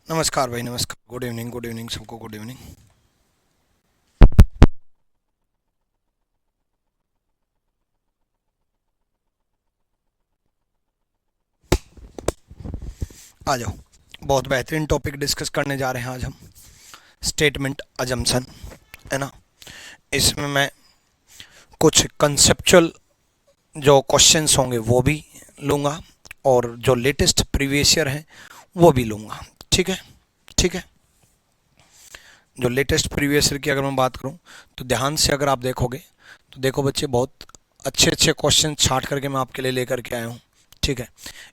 नमस्कार भाई, नमस्कार। गुड इवनिंग सबको, गुड इवनिंग। आ जाओ। बहुत बेहतरीन टॉपिक डिस्कस करने जा रहे हैं आज हम। स्टेटमेंट अजम्पशन, है ना। इसमें मैं कुछ कंसेप्चुअल जो क्वेश्चंस होंगे वो भी लूँगा, और जो लेटेस्ट प्रीवियस ईयर हैं वो भी लूँगा। ठीक है, ठीक है। जो लेटेस्ट प्रीवियस ईयर की अगर मैं बात करूँ तो ध्यान से अगर आप देखोगे तो देखो बच्चे, बहुत अच्छे अच्छे क्वेश्चन छाट करके मैं आपके लिए लेकर के आया हूँ। ठीक है,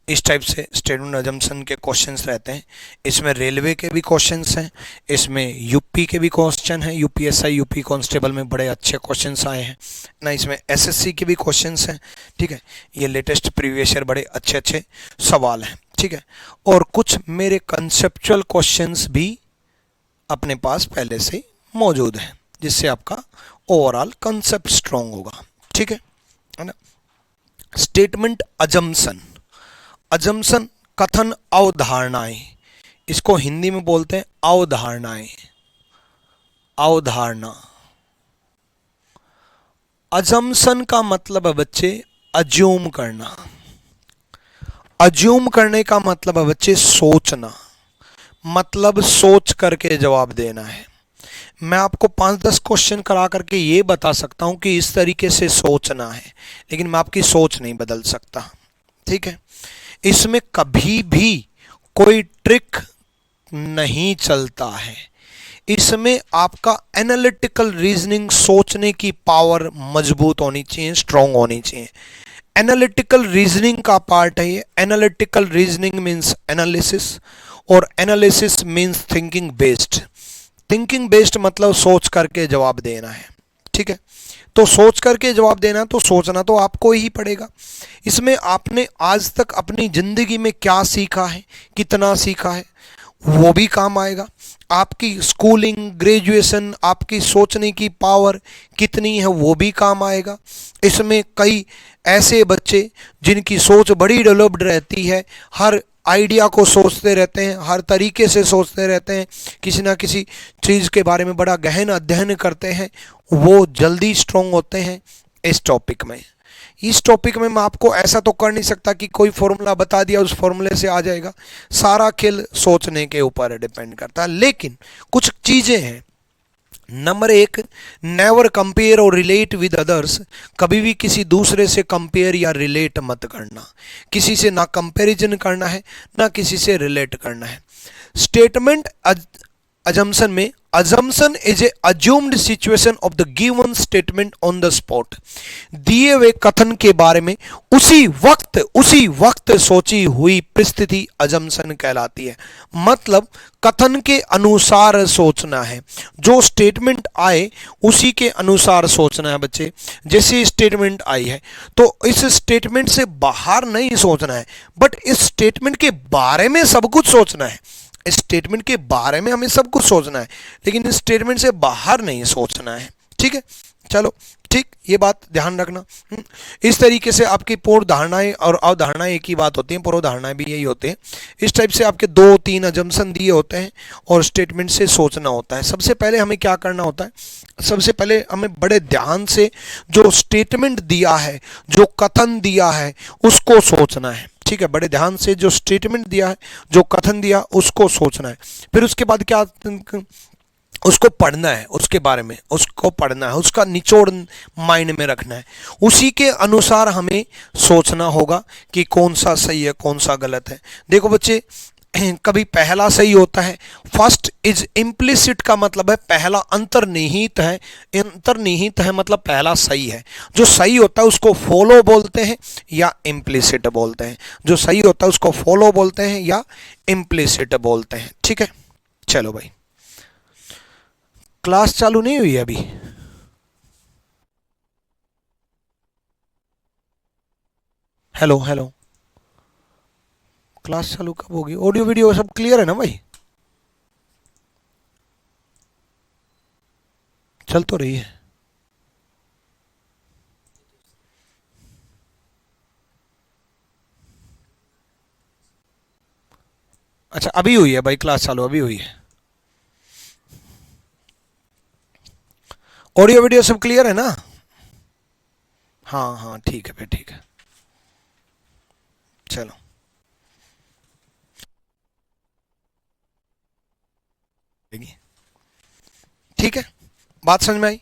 इस टाइप से स्टेटमेंट अजम्पशन के क्वेश्चंस रहते हैं। इसमें रेलवे के भी क्वेश्चंस हैं, इसमें यूपी के भी क्वेश्चन हैं। यूपीएसआई यूपी कांस्टेबल में बड़े अच्छे क्वेश्चंस आए हैं ना। इसमें एसएससी के भी क्वेश्चंस हैं। ठीक है, ये लेटेस्ट प्रीवियस ईयर बड़े अच्छे अच्छे सवाल हैं। ठीक है, और कुछ मेरे कंसेप्चुअल क्वेश्चंस भी अपने पास पहले से मौजूद है, जिससे आपका ओवरऑल कंसेप्ट स्ट्रांग होगा। ठीक है ना। स्टेटमेंट अजम्पशन, अजम्पशन कथन अवधारणाएं, इसको हिंदी में बोलते हैं अवधारणाएं। अवधारणा, अजम्पशन का मतलब है बच्चे अज्यूम करना। अज्यूम करने का मतलब है बच्चे सोचना, मतलब सोच करके जवाब देना है। मैं आपको 5-10 क्वेश्चन करा करके ये बता सकता हूं कि इस तरीके से सोचना है, लेकिन मैं आपकी सोच नहीं बदल सकता। ठीक है, इसमें कभी भी कोई ट्रिक नहीं चलता है। इसमें आपका एनालिटिकल रीजनिंग, सोचने की पावर मजबूत होनी चाहिए, स्ट्रांग होनी चाहिए। एनालिटिकल रीजनिंग का पार्ट है ये। एनालिटिकल रीजनिंग मीन्स एनालिसिस, और analysis means thinking based. Thinking based मतलब सोच करके जवाब देना है। ठीक है, तो सोच करके जवाब देना, तो सोचना तो आपको ही पड़ेगा। इसमें आपने आज तक अपनी जिंदगी में क्या सीखा है, कितना सीखा है, वो भी काम आएगा। आपकी स्कूलिंग, ग्रेजुएशन, आपकी सोचने की पावर कितनी है, वो भी काम आएगा। इसमें कई ऐसे बच्चे जिनकी सोच बड़ी डेवलप्ड रहती है, हर आइडिया को सोचते रहते हैं, हर तरीके से सोचते रहते हैं, किसी ना किसी चीज़ के बारे में बड़ा गहन अध्ययन करते हैं, वो जल्दी स्ट्रांग होते हैं इस टॉपिक में। इस टॉपिक में मैं आपको ऐसा तो कर नहीं सकता कि कोई फॉर्मूला बता दिया उस फॉर्मूले से आ जाएगा। सारा खेल सोचने के ऊपर डिपेंड करता है। लेकिन कुछ चीज़ें हैं। नंबर एक, नेवर कंपेयर और रिलेट विद अदर्स। कभी भी किसी दूसरे से कंपेयर या रिलेट मत करना। किसी से ना कंपैरिजन करना है, ना किसी से रिलेट करना है। स्टेटमेंट अजम्पशन में, assumption is a assumed situation of the given statement on the spot. दिए हुए कथन के बारे में उसी वक्त सोची हुई परिस्थिति अजम्पशन कहलाती है। मतलब कथन के अनुसार सोचना है, जो स्टेटमेंट आए उसी के अनुसार सोचना है बच्चे। जैसे स्टेटमेंट आई है तो इस स्टेटमेंट से बाहर नहीं सोचना है, बट इस स्टेटमेंट के बारे में सब कुछ सोचना है। इस स्टेटमेंट के बारे में हमें सब कुछ सोचना है, लेकिन इस स्टेटमेंट से बाहर नहीं सोचना है। ठीक है, चलो ठीक, ये बात ध्यान रखना। इस तरीके से आपकी पूर्व धारणाएं और अवधारणाएं एक ही बात होती हैं, पूर्व धारणाएं भी यही होते हैं। इस टाइप से आपके 2-3 अजम्पशन दिए होते हैं और स्टेटमेंट से सोचना होता है। सबसे पहले हमें क्या करना होता है, सबसे पहले हमें बड़े ध्यान से जो स्टेटमेंट दिया है, जो कथन दिया है, उसको सोचना है। ठीक है, बड़े ध्यान से जो स्टेटमेंट दिया है, जो कथन दिया, उसको सोचना है। फिर उसके बाद क्या, उसको पढ़ना है, उसके बारे में उसको पढ़ना है, उसका निचोड़ माइंड में रखना है। उसी के अनुसार हमें सोचना होगा कि कौन सा सही है, कौन सा गलत है। देखो बच्चे, कभी पहला सही होता है। फर्स्ट इज इम्प्लिसिट का मतलब है पहला अंतर्निहित है। अंतर्निहित है मतलब पहला सही है। जो सही होता है उसको फॉलो बोलते हैं या इम्प्लिसिट बोलते हैं। जो सही होता है उसको फॉलो बोलते हैं या इम्प्लिसिट बोलते हैं। ठीक है, चलो भाई, क्लास चालू नहीं हुई है अभी। हेलो हेलो, क्लास चालू कब होगी? ऑडियो वीडियो सब क्लियर है ना भाई? चल तो रही है। अच्छा अभी हुई है भाई, क्लास चालू अभी हुई है। ऑडियो वीडियो सब क्लियर है ना? हाँ हाँ ठीक है फिर, ठीक है चलो। ठीक है, बात समझ में आई?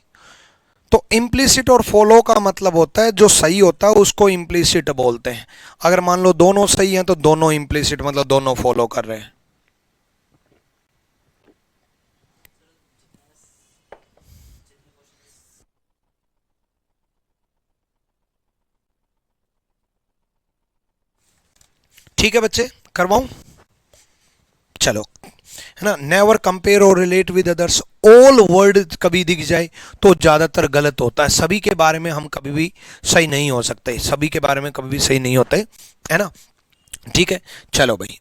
तो इम्प्लिसिट और फॉलो का मतलब होता है जो सही होता है उसको इम्प्लिसिट बोलते हैं। अगर मान लो दोनों सही हैं तो दोनों इम्प्लिसिट, मतलब दोनों फॉलो कर रहे हैं। ठीक है बच्चे, करवाऊं? चलो, है ना। नेवर कंपेयर और relate with others, all word कभी दिख जाए तो ज़्यादातर गलत होता है। सभी के बारे में हम कभी भी सही नहीं हो सकते, सभी के बारे में कभी भी सही नहीं होते, है ना। ठीक है, चलो भाई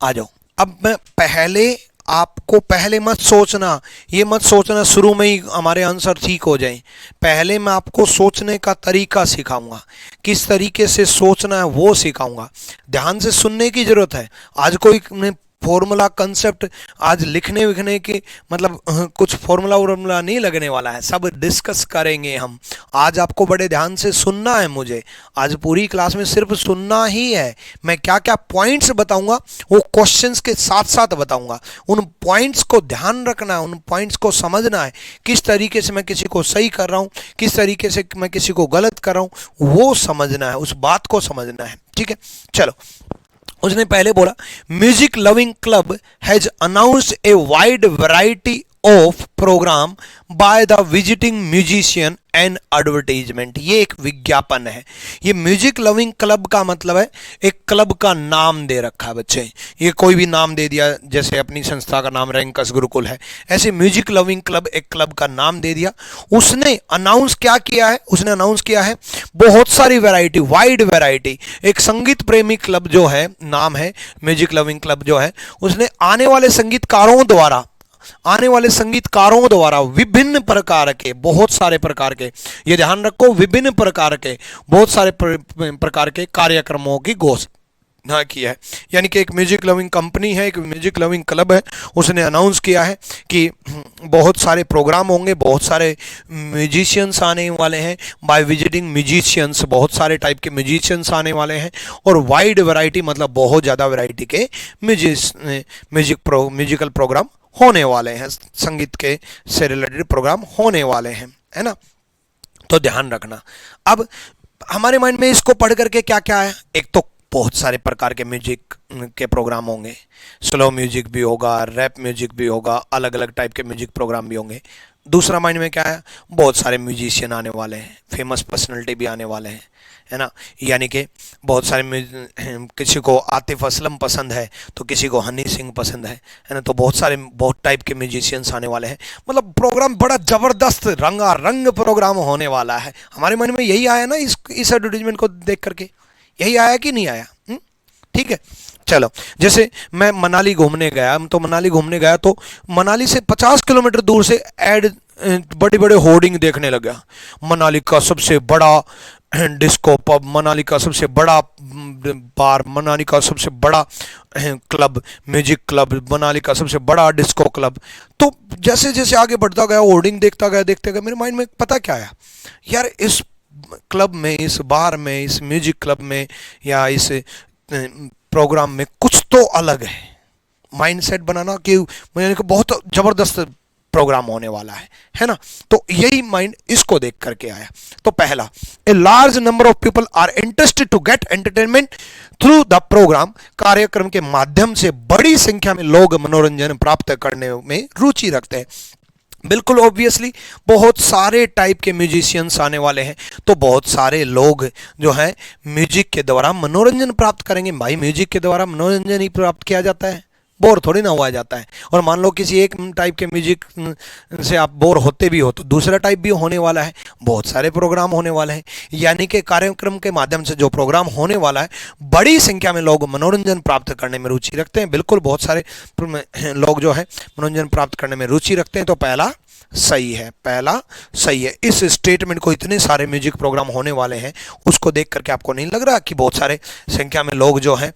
आ जाओ। अब मैं पहले, आपको पहले मत सोचना, ये मत सोचना शुरू में ही हमारे आंसर ठीक हो जाएं। पहले मैं आपको सोचने का तरीका सिखाऊंगा, किस तरीके से सोचना है वो सिखाऊंगा। ध्यान से सुनने की जरूरत है। आज कोई फॉर्मूला कंसेप्ट आज लिखने विखने के मतलब कुछ फॉर्मूला वॉर्मूला नहीं लगने वाला है, सब डिस्कस करेंगे हम। आज आपको बड़े ध्यान से सुनना है मुझे, आज पूरी क्लास में सिर्फ सुनना ही है। मैं क्या क्या पॉइंट्स बताऊंगा वो क्वेश्चंस के साथ साथ बताऊंगा। उन पॉइंट्स को ध्यान रखना है, उन पॉइंट्स को समझना है, किस तरीके से मैं किसी को सही कर रहा हूँ, किस तरीके से मैं किसी को गलत कर रहा हूँ, वो समझना है, उस बात को समझना है। ठीक है, चलो। उसने पहले बोला music loving club has announced a wide variety of program by the visiting musician and advertisement. ये एक विज्ञापन है। ये म्यूजिक लविंग क्लब का मतलब है एक क्लब का नाम दे रखा है बच्चे। ये कोई भी नाम दे दिया, जैसे अपनी संस्था का नाम रैंकस गुरुकुल है, ऐसे म्यूजिक लविंग क्लब एक क्लब का नाम दे दिया। उसने अनाउंस क्या किया है? उसने अनाउंस किया है बहुत सारी वैरायटी, वाइड वैरायटी। एक संगीत प्रेमी क्लब जो है, नाम है म्यूजिक लविंग क्लब जो है, उसने आने वाले संगीतकारों द्वारा विभिन्न प्रकार के, बहुत सारे प्रकार के, ये ध्यान रखो, विभिन्न प्रकार के, बहुत सारे प्रकार के कार्यक्रमों की घोषणा की है। यानी कि एक म्यूजिक लविंग कंपनी है, एक म्यूजिक लविंग क्लब है, उसने अनाउंस किया है कि बहुत सारे प्रोग्राम होंगे, बहुत सारे म्यूजिशियंस आने वाले हैं, बाय विजिटिंग म्यूजिशियंस, बहुत सारे टाइप के म्यूजिशियंस आने वाले हैं, और वाइड वैरायटी मतलब बहुत ज़्यादा वैरायटी के म्यूजिकल प्रोग्राम होने वाले हैं, संगीत के से रिलेटेड प्रोग्राम होने वाले हैं, है ना। तो ध्यान रखना। अब हमारे माइंड में इसको पढ़ करके क्या क्या है? एक तो बहुत सारे प्रकार के म्यूजिक के प्रोग्राम होंगे, स्लो म्यूजिक भी होगा, रैप म्यूजिक भी होगा, अलग अलग टाइप के म्यूजिक प्रोग्राम भी होंगे। दूसरा माइंड में क्या है? बहुत सारे म्यूजिशियन आने वाले हैं, फेमस पर्सनैलिटी भी आने वाले हैं, है ना। यानी कि बहुत सारे, किसी को आतिफ असलम पसंद है तो किसी को हनी सिंह पसंद है ना। तो बहुत सारे, बहुत टाइप के म्यूजिशियंस आने वाले हैं। मतलब प्रोग्राम बड़ा ज़बरदस्त रंगारंग प्रोग्राम होने वाला है। हमारे मन में यही आया ना इस एडवर्टीजमेंट को देख करके, यही आया कि नहीं आया? ठीक है, चलो। जैसे मैं मनाली घूमने गया, तो मनाली घूमने गया तो मनाली से 50 किलोमीटर दूर से ऐड, बड़े बड़े होर्डिंग देखने लगा। मनाली का सबसे बड़ा डिस्को पब, मनाली का सबसे बड़ा बार, मनाली का सबसे बड़ा क्लब, म्यूजिक क्लब, मनाली का सबसे बड़ा डिस्को क्लब। तो जैसे जैसे आगे बढ़ता गया, होर्डिंग देखते गया, मेरे माइंड में पता क्या आया, यार इस क्लब में, इस बार में, इस म्यूजिक क्लब में या इस प्रोग्राम में कुछ तो अलग है। माइंडसेट बनाना कि मुझे बहुत ज़बरदस्त प्रोग्राम होने वाला है ना। तो यही माइंड इसको देख करके आया। तो पहला, a large number of people are interested to get entertainment through the program. कार्यक्रम के माध्यम से बड़ी संख्या में लोग मनोरंजन प्राप्त करने में रुचि रखते हैं। बिल्कुल ऑब्वियसली बहुत सारे टाइप के म्यूजिशियंस आने वाले हैं, तो बहुत सारे लोग जो है म्यूजिक के द्वारा मनोरंजन प्राप्त करेंगे। भाई म्यूजिक के द्वारा मनोरंजन ही प्राप्त किया जाता है, बोर थोड़ी ना हुआ जाता है। और मान लो किसी एक टाइप के म्यूजिक से आप बोर होते भी हो तो दूसरा टाइप भी होने वाला है, बहुत सारे प्रोग्राम होने वाले हैं। यानी कि कार्यक्रम के माध्यम से जो प्रोग्राम होने वाला है, बड़ी संख्या में लोग मनोरंजन प्राप्त करने में रुचि रखते हैं। बिल्कुल बहुत सारे लोग जो है मनोरंजन प्राप्त करने में रुचि रखते हैं। तो पहला सही है, पहला सही है। इस स्टेटमेंट को, इतने सारे म्यूजिक प्रोग्राम होने वाले हैं, उसको देख करके आपको नहीं लग रहा कि बहुत सारे संख्या में लोग जो है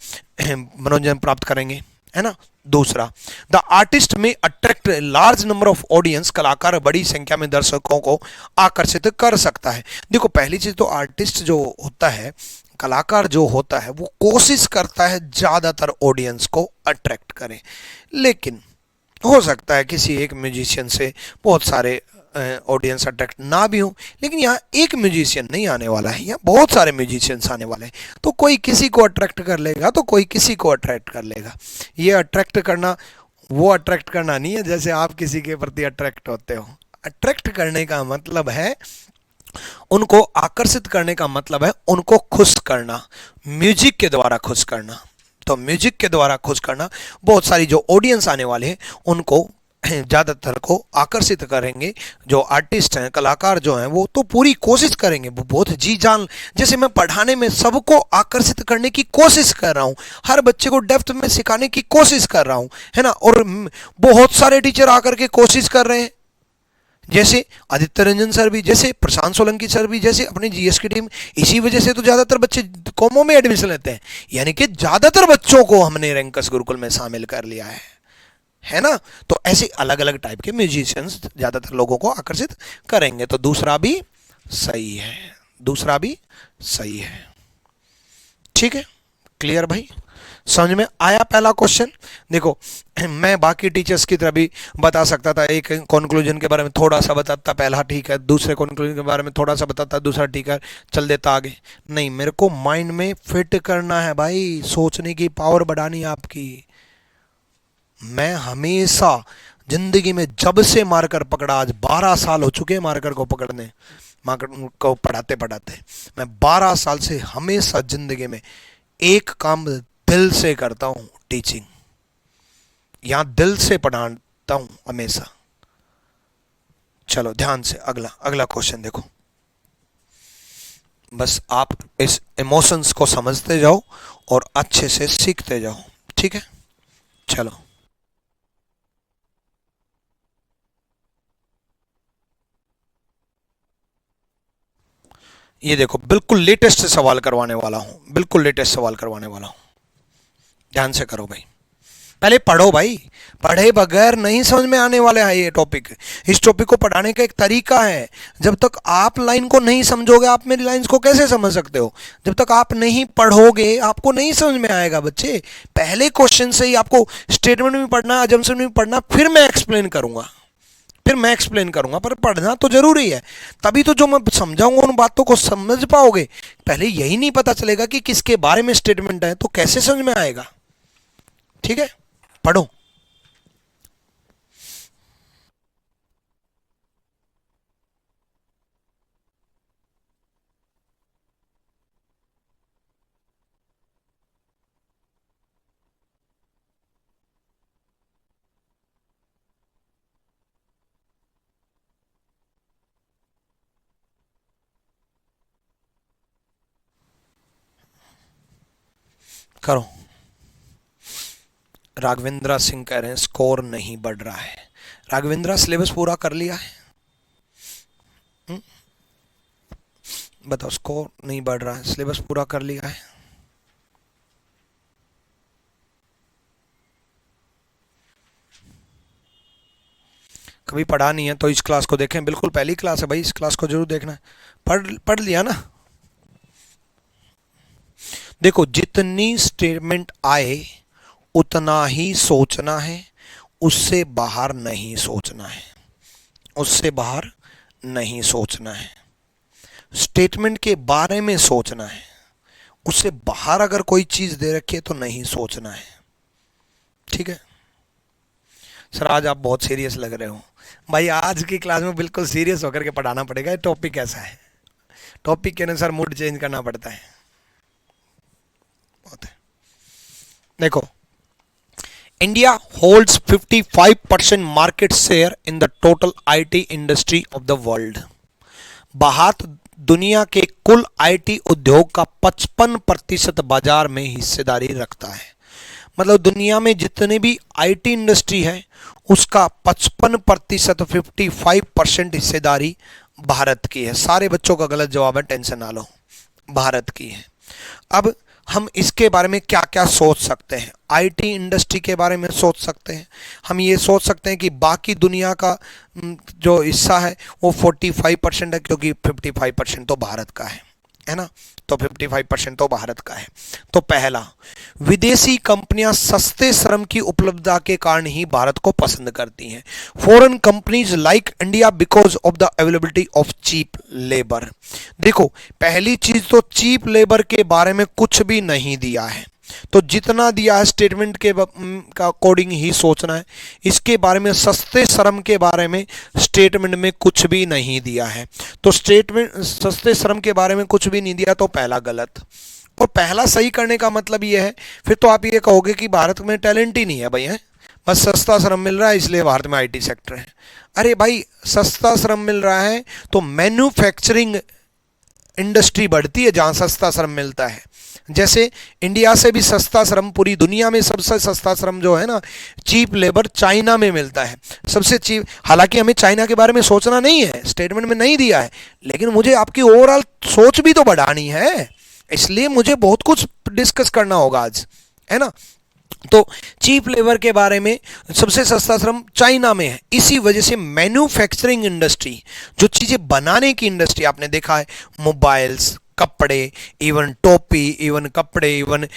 मनोरंजन प्राप्त करेंगे? है ना। दूसरा, द आर्टिस्ट में attract large number of audience, कलाकार बड़ी संख्या में दर्शकों को आकर्षित कर सकता है। देखो पहली चीज तो आर्टिस्ट जो होता है, कलाकार जो होता है, वो कोशिश करता है ज्यादातर ऑडियंस को अट्रैक्ट करे, लेकिन हो सकता है किसी एक म्यूजिशियन से बहुत सारे ऑडियंस अट्रैक्ट ना भी हो, लेकिन यहाँ एक म्यूजिशियन नहीं आने वाला है, यहाँ बहुत सारे म्यूजिशियंस आने वाले हैं, तो कोई किसी को अट्रैक्ट कर लेगा तो कोई किसी को अट्रैक्ट कर लेगा। ये अट्रैक्ट करना, वो अट्रैक्ट करना नहीं है जैसे आप किसी के प्रति अट्रैक्ट होते हो। अट्रैक्ट करने का मतलब है, उनको आकर्षित करने का मतलब है उनको खुश करना, म्यूजिक के द्वारा खुश करना। तो म्यूजिक के द्वारा खुश करना, बहुत सारी जो ऑडियंस आने वाले हैं उनको ज़्यादातर को आकर्षित करेंगे। जो आर्टिस्ट हैं, कलाकार जो हैं, वो तो पूरी कोशिश करेंगे, वो बहुत जी जान, जैसे मैं पढ़ाने में सबको आकर्षित करने की कोशिश कर रहा हूँ, हर बच्चे को डेप्थ में सिखाने की कोशिश कर रहा हूँ, है ना। और बहुत सारे टीचर आकर के कोशिश कर रहे हैं, जैसे आदित्य रंजन सर भी, जैसे प्रशांत सोलंकी सर भी, जैसे अपनी जीएस की टीम। इसी वजह से तो ज़्यादातर बच्चे कॉमो में एडमिशन लेते हैं, यानी कि ज़्यादातर बच्चों को हमने रैंकस गुरुकुल में शामिल कर लिया है ना। तो ऐसे अलग अलग टाइप के म्यूजिशियंस ज़्यादातर लोगों को आकर्षित करेंगे। तो दूसरा भी सही है, दूसरा भी सही है। ठीक है, क्लियर भाई, समझ में आया पहला क्वेश्चन। देखो मैं बाकी टीचर्स की तरह भी बता सकता था, एक कंक्लूजन के बारे में थोड़ा सा बताता, पहला ठीक है, दूसरे कंक्लूजन के बारे में थोड़ा सा बताता, दूसरा ठीक है, चल देता आगे। नहीं, मेरे को माइंड में फिट करना है भाई, सोचने की पावर बढ़ानी है आपकी। मैं हमेशा जिंदगी में जब से मार्कर पकड़ा, आज 12 साल हो चुके हैं मार्कर को पकड़ने, मार्कर को पढ़ाते पढ़ाते, मैं 12 साल से हमेशा जिंदगी में एक काम दिल से करता हूं, टीचिंग। यहां दिल से पढ़ाता हूं हमेशा। चलो ध्यान से अगला क्वेश्चन देखो, बस आप इस इमोशंस को समझते जाओ और अच्छे से सीखते जाओ, ठीक है। चलो ये देखो, बिल्कुल लेटेस्ट सवाल करवाने वाला हूं, बिल्कुल लेटेस्ट सवाल करवाने वाला हूं, ध्यान से करो भाई। पहले पढ़ो भाई, पढ़े बगैर नहीं समझ में आने वाले है ये टॉपिक। इस टॉपिक को पढ़ाने का एक तरीका है, जब तक आप लाइन को नहीं समझोगे, आप मेरी लाइंस को कैसे समझ सकते हो? जब तक आप नहीं पढ़ोगे आपको नहीं समझ में आएगा बच्चे। पहले क्वेश्चन से ही आपको स्टेटमेंट भी पढ़ना, अजम्पशन भी पढ़ना, फिर मैं एक्सप्लेन करूंगा, पर पढ़ना तो जरूरी है, तभी तो जो मैं समझाऊंगा उन बातों को समझ पाओगे। पहले यही नहीं पता चलेगा कि किसके बारे में स्टेटमेंट है तो कैसे समझ में आएगा? ठीक है, पढ़ो। करो। राघवेंद्र सिंह कह रहे हैं स्कोर नहीं बढ़ रहा है। राघवेंद्र सिलेबस पूरा कर लिया है? बताओ, स्कोर नहीं बढ़ रहा है, सिलेबस पूरा कर लिया है? कभी पढ़ा नहीं है तो इस क्लास को देखें, बिल्कुल पहली क्लास है भाई, इस क्लास को जरूर देखना है। पढ़ लिया ना? देखो, जितनी स्टेटमेंट आए उतना ही सोचना है, उससे बाहर नहीं सोचना है, उससे बाहर नहीं सोचना है। स्टेटमेंट के बारे में सोचना है, उससे बाहर अगर कोई चीज दे रखी है तो नहीं सोचना है, ठीक है। सर आज आप बहुत सीरियस लग रहे हो भाई, आज की क्लास में बिल्कुल सीरियस होकर के पढ़ाना पड़ेगा। टॉपिक ऐसा है, टॉपिक के अनुसार मूड चेंज करना पड़ता है, बहुत है। देखो, India holds 55% market share in the total IT industry of the world. Bharat दुनिया के कुल आईटी उद्योग का 55% बाजार में हिस्सेदारी रखता है। मतलब दुनिया में जितने भी आईटी इंडस्ट्री है उसका 55%, 55% हिस्सेदारी भारत की है। सारे बच्चों का गलत जवाब है, टेंशन ना लो, भारत की है। अब हम इसके बारे में क्या क्या सोच सकते हैं? आईटी इंडस्ट्री के बारे में सोच सकते हैं, हम ये सोच सकते हैं कि बाकी दुनिया का जो हिस्सा है वो 45% है, क्योंकि 55% तो भारत का है ना, तो 55% तो भारत का है। तो पहला, विदेशी कंपनियां सस्ते श्रम की उपलब्धता के कारण ही भारत को पसंद करती हैं। Foreign companies like India because of the availability of cheap labour. देखो, पहली चीज तो चीप लेबर के बारे में कुछ भी नहीं दिया है, तो जितना दिया है स्टेटमेंट के का अकॉर्डिंग ही सोचना है। इसके बारे में सस्ते श्रम के बारे में स्टेटमेंट में कुछ भी नहीं दिया है, तो स्टेटमेंट सस्ते श्रम के बारे में कुछ भी नहीं दिया, तो पहला गलत। और पहला सही करने का मतलब ये है, फिर तो आप ये कहोगे कि भारत में टैलेंट ही नहीं है भाई, है बस सस्ता श्रम मिल रहा है इसलिए भारत में आईटी सेक्टर है। अरे भाई, सस्ता श्रम मिल रहा है तो मैन्युफैक्चरिंग इंडस्ट्री बढ़ती है जहां सस्ता श्रम मिलता है। जैसे इंडिया से भी सस्ता श्रम, पूरी दुनिया में सबसे सस्ता श्रम जो है ना, चीप लेबर चाइना में मिलता है, सबसे चीप। हालांकि हमें चाइना के बारे में सोचना नहीं है, स्टेटमेंट में नहीं दिया है, लेकिन मुझे आपकी ओवरऑल सोच भी तो बढ़ानी है, इसलिए मुझे बहुत कुछ डिस्कस करना होगा आज, है ना। तो चीप लेबर के बारे में सबसे सस्ता श्रम चाइना में है, इसी वजह से मैन्युफैक्चरिंग इंडस्ट्री, जो चीजें बनाने की इंडस्ट्री, आपने देखा है मोबाइल्स, कपड़े, इवन टोपी, इवन कपड़े, इवन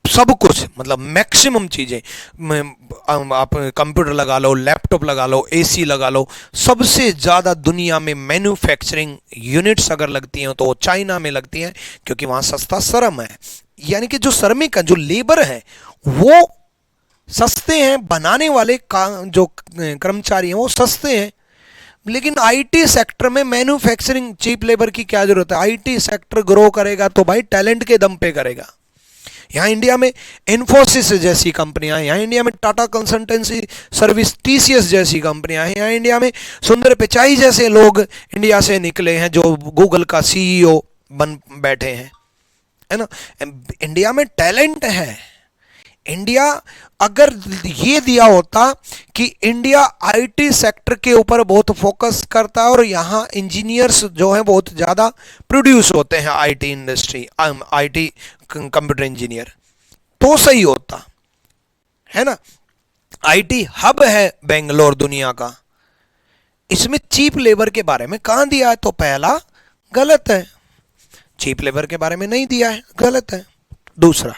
सब कुछ, मतलब मैक्सिमम चीजें, आप कंप्यूटर लगा लो, लैपटॉप लगा लो, एसी लगा लो, सबसे ज्यादा दुनिया में मैन्युफैक्चरिंग यूनिट्स अगर लगती हैं तो वो चाइना में लगती हैं, क्योंकि वहां सस्ता श्रम है। यानी कि जो श्रमिक है, जो लेबर है, वो सस्ते हैं, बनाने वाले जो कर्मचारी हैं वो सस्ते हैं। लेकिन आईटी सेक्टर में मैन्युफैक्चरिंग चीप लेबर की क्या जरूरत है? आईटी सेक्टर ग्रो करेगा तो भाई टैलेंट के दम पे करेगा। यहाँ इंडिया में इन्फोसिस जैसी कंपनियां, यहाँ इंडिया में टाटा कंसल्टेंसी सर्विस, टीसीएस जैसी कंपनियां हैं, यहाँ इंडिया में सुंदर पिचाई जैसे लोग इंडिया से निकले हैं जो गूगल का सीईओ बन बैठे हैं, है ना। इंडिया में टैलेंट है। इंडिया अगर ये दिया होता कि इंडिया आईटी सेक्टर के ऊपर बहुत फोकस करता है और यहाँ इंजीनियर्स जो हैं बहुत ज़्यादा प्रोड्यूस होते हैं, IT industry, IT computer engineer, तो सही होता, है ना। आईटी हब है बेंगलोर दुनिया का, इसमें चीप लेबर के बारे में कहाँ दिया है? तो पहला गलत है, चीप लेबर के बारे में नहीं दिया है, गलत है। दूसरा,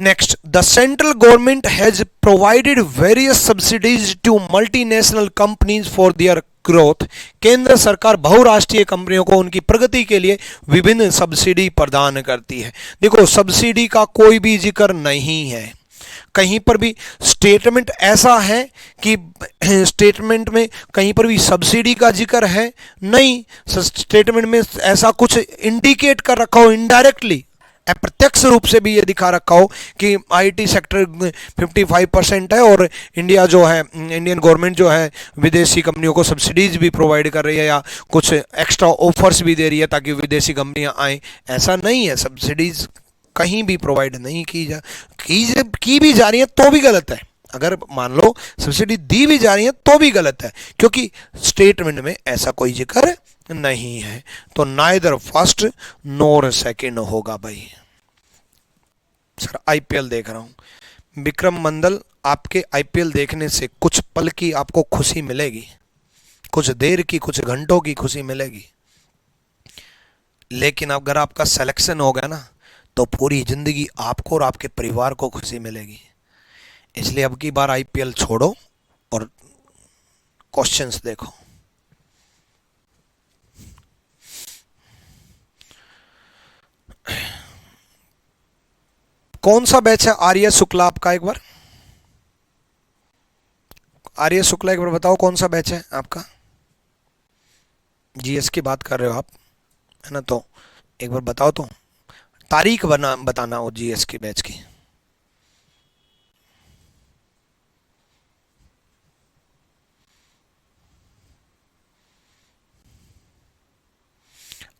next, the central government has provided various subsidies to multinational companies for their growth. केंद्र सरकार बहुराष्ट्रीय कंपनियों को उनकी प्रगति के लिए विभिन्न सब्सिडी प्रदान करती है। देखो, सब्सिडी का कोई भी जिक्र नहीं है कहीं पर भी। स्टेटमेंट ऐसा है कि स्टेटमेंट में कहीं पर भी सब्सिडी का जिक्र है नहीं, स्टेटमेंट में ऐसा कुछ इंडिकेट कर रखा हो इनडायरेक्टली, अप्रत्यक्ष रूप से भी ये दिखा रखा हो कि आईटी सेक्टर 55% है और इंडिया जो है, इंडियन गवर्नमेंट जो है विदेशी कंपनियों को सब्सिडीज भी प्रोवाइड कर रही है या कुछ एक्स्ट्रा ऑफर्स भी दे रही है ताकि विदेशी कंपनियां आए, ऐसा नहीं है। सब्सिडीज कहीं भी प्रोवाइड नहीं की भी जा रही है तो भी गलत है। अगर मान लो सब्सिडी दी भी जा रही है तो भी गलत है, क्योंकि स्टेटमेंट में ऐसा कोई जिक्र नहीं है। तो नाइदर फर्स्ट नोर सेकंड होगा भाई। सर आईपीएल देख रहा हूं, विक्रम मंडल, आपके आईपीएल देखने से कुछ पल की आपको खुशी मिलेगी, कुछ देर की, कुछ घंटों की खुशी मिलेगी, लेकिन अगर आपका सिलेक्शन हो गया ना तो पूरी जिंदगी आपको और आपके परिवार को खुशी मिलेगी। इसलिए अब की बार आईपीएल छोड़ो और क्वेश्चंस देखो। कौन सा बैच है आर्य शुक्ला आपका? एक बार आर्य शुक्ला एक बार बताओ कौन सा बैच है आपका? जीएस की बात कर रहे हो आप, है ना, तो एक बार बताओ तो, तारीख बताना हो जीएस की बैच की।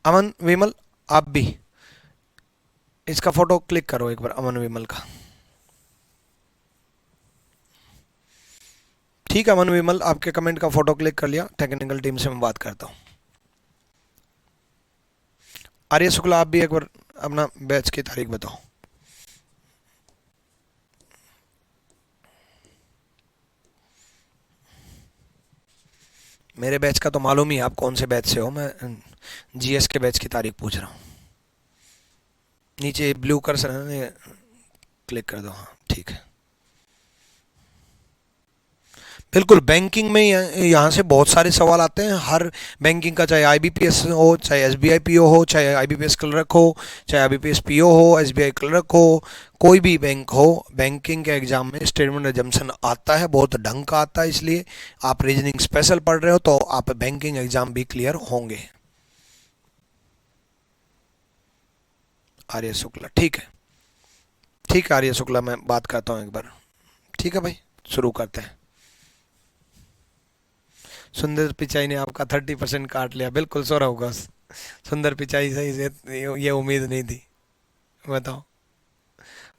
अमन विमल, आप भी इसका फोटो क्लिक करो एक बार, अमन विमल का। ठीक है अमन विमल, आपके कमेंट का फोटो क्लिक कर लिया, टेक्निकल टीम से मैं बात करता हूं। आर्य शुक्ला आप भी एक बार अपना बैच की तारीख बताओ। मेरे बैच का तो मालूम ही है आप कौन से बैच से हो, मैं जीएस के बैच की तारीख पूछ रहा हूँ। नीचे ब्लू कर्सर है ना, क्लिक कर दो। हाँ ठीक है, बिल्कुल। बैंकिंग में यहाँ से बहुत सारे सवाल आते हैं। हर बैंकिंग का, चाहे आईबीपीएस हो, चाहे एसबीआई पीओ हो, चाहे आईबीपीएस क्लर्क हो, चाहे आईबीपीएस पीओ हो, एसबीआई क्लर्क हो, कोई भी बैंक हो, बैंकिंग के एग्जाम में स्टेटमेंट एजम्पशन आता है, बहुत ढंग का आता है। इसलिए आप रीजनिंग स्पेशल पढ़ रहे हो तो आप बैंकिंग एग्जाम भी क्लियर होंगे। आर्य शुक्ला, ठीक है, ठीक है आर्य शुक्ला, मैं बात करता हूँ एक बार। ठीक है भाई, शुरू करते हैं। सुंदर पिचाई ने आपका 30% काट लिया। बिल्कुल सौरभ घोष, सुंदर पिचाई सही से, ये उम्मीद नहीं थी। बताओ,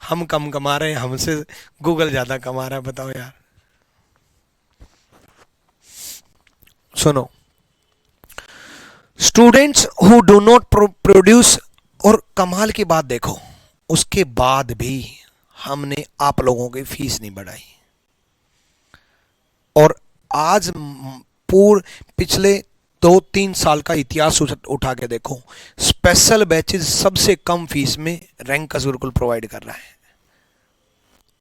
हम कम कमा रहे हैं, हमसे गूगल ज्यादा कमा रहा है, बताओ यार। सुनो, students who do not produce, और कमाल की बात देखो, उसके बाद भी हमने आप लोगों की फीस नहीं बढ़ाई। और आज पिछले 2-3 साल का इतिहास उठा के देखो, स्पेशल बैचेस सबसे कम फीस में रैंकर्स गुरुकुल प्रोवाइड कर रहा है।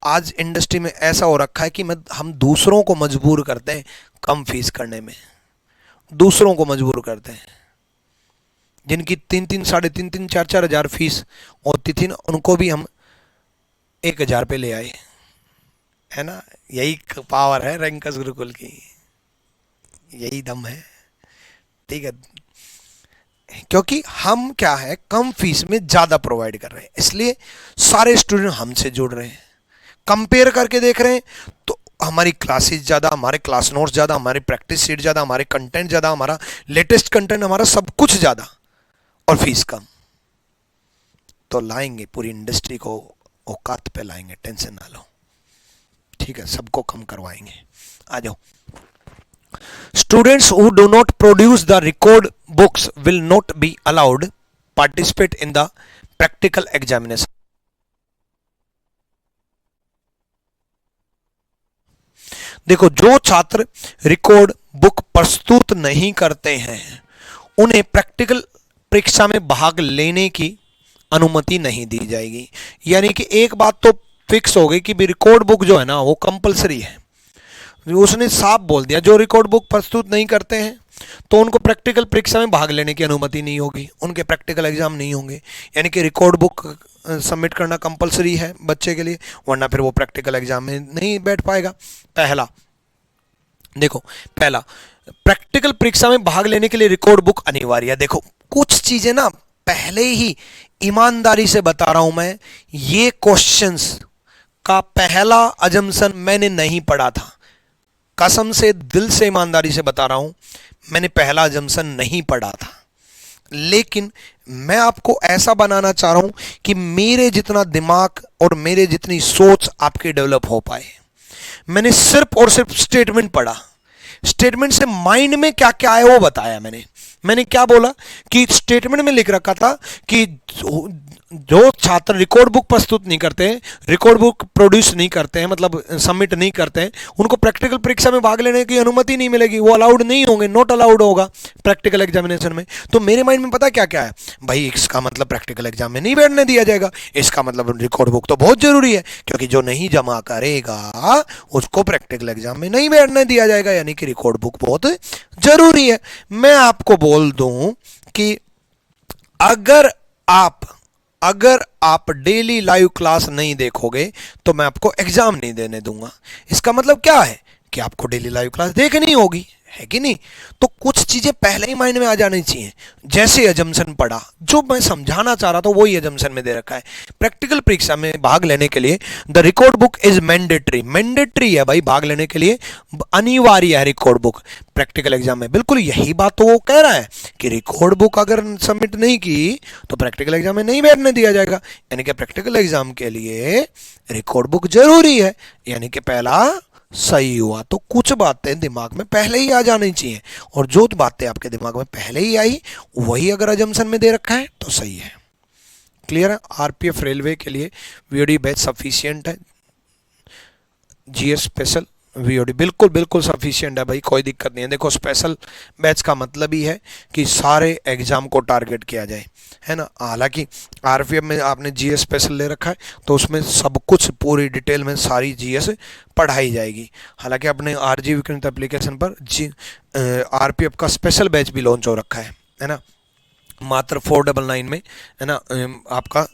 आज इंडस्ट्री में ऐसा हो रखा है कि हम दूसरों को मजबूर करते हैं कम फीस करने में, दूसरों को मजबूर करते हैं। जिनकी 3-3, 3.5, 4-4 हज़ार फीस होती थी ना, उनको भी हम 1,000 पे ले आए, है ना। यही पावर है रैंकर्स गुरुकुल की, यही दम है, ठीक है। क्योंकि हम क्या है, कम फीस में ज्यादा प्रोवाइड कर रहे हैं, इसलिए सारे स्टूडेंट हमसे जुड़ रहे हैं। कंपेयर करके देख रहे हैं तो हमारी क्लासेस ज्यादा, हमारे क्लास नोट्स ज्यादा, हमारी प्रैक्टिस सीट ज्यादा, हमारे कंटेंट ज्यादा, हमारा लेटेस्ट कंटेंट, हमारा सब कुछ ज्यादा, और फीस कम। तो लाएंगे पूरी इंडस्ट्री को औकात पे लाएंगे, टेंशन ना लो, ठीक है। सबको कम करवाएंगे, आ जाओ। Students who do not produce the record books will not be allowed participate in the practical examination. देखो, जो छात्र रिकॉर्ड बुक प्रस्तुत नहीं करते हैं उन्हें प्रैक्टिकल परीक्षा में भाग लेने की अनुमति नहीं दी जाएगी। यानी कि एक बात तो फिक्स हो गई कि रिकॉर्ड बुक जो है ना वो कंपलसरी है। उसने साफ बोल दिया, जो रिकॉर्ड बुक प्रस्तुत नहीं करते हैं तो उनको प्रैक्टिकल परीक्षा में भाग लेने की अनुमति नहीं होगी, उनके प्रैक्टिकल एग्जाम नहीं होंगे। यानी कि रिकॉर्ड बुक सबमिट करना कंपलसरी है बच्चे के लिए, वरना फिर वो प्रैक्टिकल एग्जाम में नहीं बैठ पाएगा। पहला देखो, पहला, प्रैक्टिकल परीक्षा में भाग लेने के लिए रिकॉर्ड बुक अनिवार्य है। देखो, कुछ चीजें ना पहले ही ईमानदारी से बता रहा हूं मैं, ये क्वेश्चंस का पहला अजम्पशन मैंने नहीं पढ़ा था, कसम से, दिल से, ईमानदारी से बता रहा हूं, मैंने पहला अजम्पशन नहीं पढ़ा था। लेकिन मैं आपको ऐसा बनाना चाह रहा हूं कि मेरे जितना दिमाग और मेरे जितनी सोच आपके डेवलप हो पाए। मैंने सिर्फ और सिर्फ स्टेटमेंट पढ़ा, स्टेटमेंट से माइंड में क्या क्या आया वो बताया। मैंने क्या बोला कि स्टेटमेंट में लिख रखा था कि जो छात्र रिकॉर्ड बुक प्रस्तुत नहीं करते हैं, रिकॉर्ड बुक प्रोड्यूस नहीं करते हैं, मतलब सबमिट नहीं करते हैं, उनको प्रैक्टिकल परीक्षा में भाग लेने की अनुमति नहीं मिलेगी, वो अलाउड नहीं होंगे, नॉट अलाउड होगा प्रैक्टिकल एग्जामिनेशन में। तो मेरे माइंड में पता क्या क्या है भाई, इसका मतलब प्रैक्टिकल एग्जाम में नहीं बैठने दिया जाएगा, इसका मतलब रिकॉर्ड बुक तो बहुत जरूरी है, क्योंकि जो नहीं जमा करेगा उसको प्रैक्टिकल एग्जाम में नहीं बैठने दिया जाएगा, यानी कि रिकॉर्ड बुक बहुत जरूरी है। मैं आपको बोल दूं कि अगर आप डेली लाइव क्लास नहीं देखोगे तो मैं आपको एग्जाम नहीं देने दूंगा। इसका मतलब क्या है कि आपको डेली लाइव क्लास देखनी होगी, है कि नहीं। तो कुछ चीजें पहले ही माइंड में आ जानी चाहिए। जैसे अजम्पशन पढ़ा, जो मैं समझाना चाह रहा था वही अजम्पशन में दे रखा है। प्रैक्टिकल परीक्षा में भाग लेने के लिए the record book is mandatory है भाई, भाग लेने के लिए अनिवार्य है रिकॉर्ड बुक प्रैक्टिकल एग्जाम में। बिल्कुल यही बात तो वो कह रहा है कि रिकॉर्ड बुक अगर सबमिट नहीं की तो प्रैक्टिकल एग्जाम में नहीं बैठने दिया जाएगा, यानी कि प्रैक्टिकल एग्जाम के लिए रिकॉर्ड बुक जरूरी है, यानी कि पहला सही हुआ। तो कुछ बातें दिमाग में पहले ही आ जानी चाहिए, और जो बातें आपके दिमाग में पहले ही आई वही अगर अजम्पशन में दे रखा है तो सही है। क्लियर है? आरपीएफ रेलवे के लिए वीओडी बैच सफिशियंट है, जीएस स्पेशल वीओडी बिल्कुल बिल्कुल सफिशियंट है भाई, कोई दिक्कत नहीं है। देखो स्पेशल बैच का मतलब ही है कि सारे एग्जाम को टारगेट किया जाए, है ना। हालांकि आरपीएफ में आपने जीएस स्पेशल ले रखा है तो उसमें सब कुछ पूरी डिटेल में सारी जीएस पढ़ाई जाएगी। हालांकि अपने आरजी विक्रमित एप्लीकेशन पर आरपीएफ का स्पेशल बैच भी लॉन्च हो रखा है ना, मात्र 499 में, है ना। आपका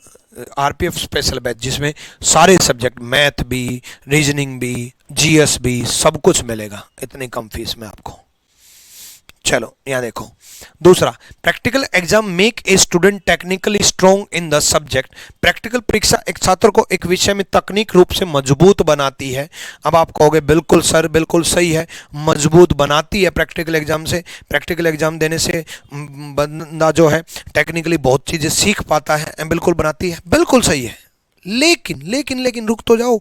आरपीएफ स्पेशल बैच जिसमें सारे सब्जेक्ट, मैथ भी, रीजनिंग भी, जीएस भी, सब कुछ मिलेगा इतनी कम फीस में आपको। चलो यहाँ देखो दूसरा, practical exam make a student technically strong in the subject. Practical परीक्षा एक छात्र को एक विषय में तकनीक रूप से मजबूत बनाती है। अब आप कहोगे बिल्कुल सर बिल्कुल सही है, मजबूत बनाती है प्रैक्टिकल एग्जाम से। प्रैक्टिकल एग्जाम देने से बंदा जो है टेक्निकली बहुत चीजें सीख पाता है, बिल्कुल बनाती है, बिल्कुल सही है। लेकिन लेकिन लेकिन रुक तो जाओ,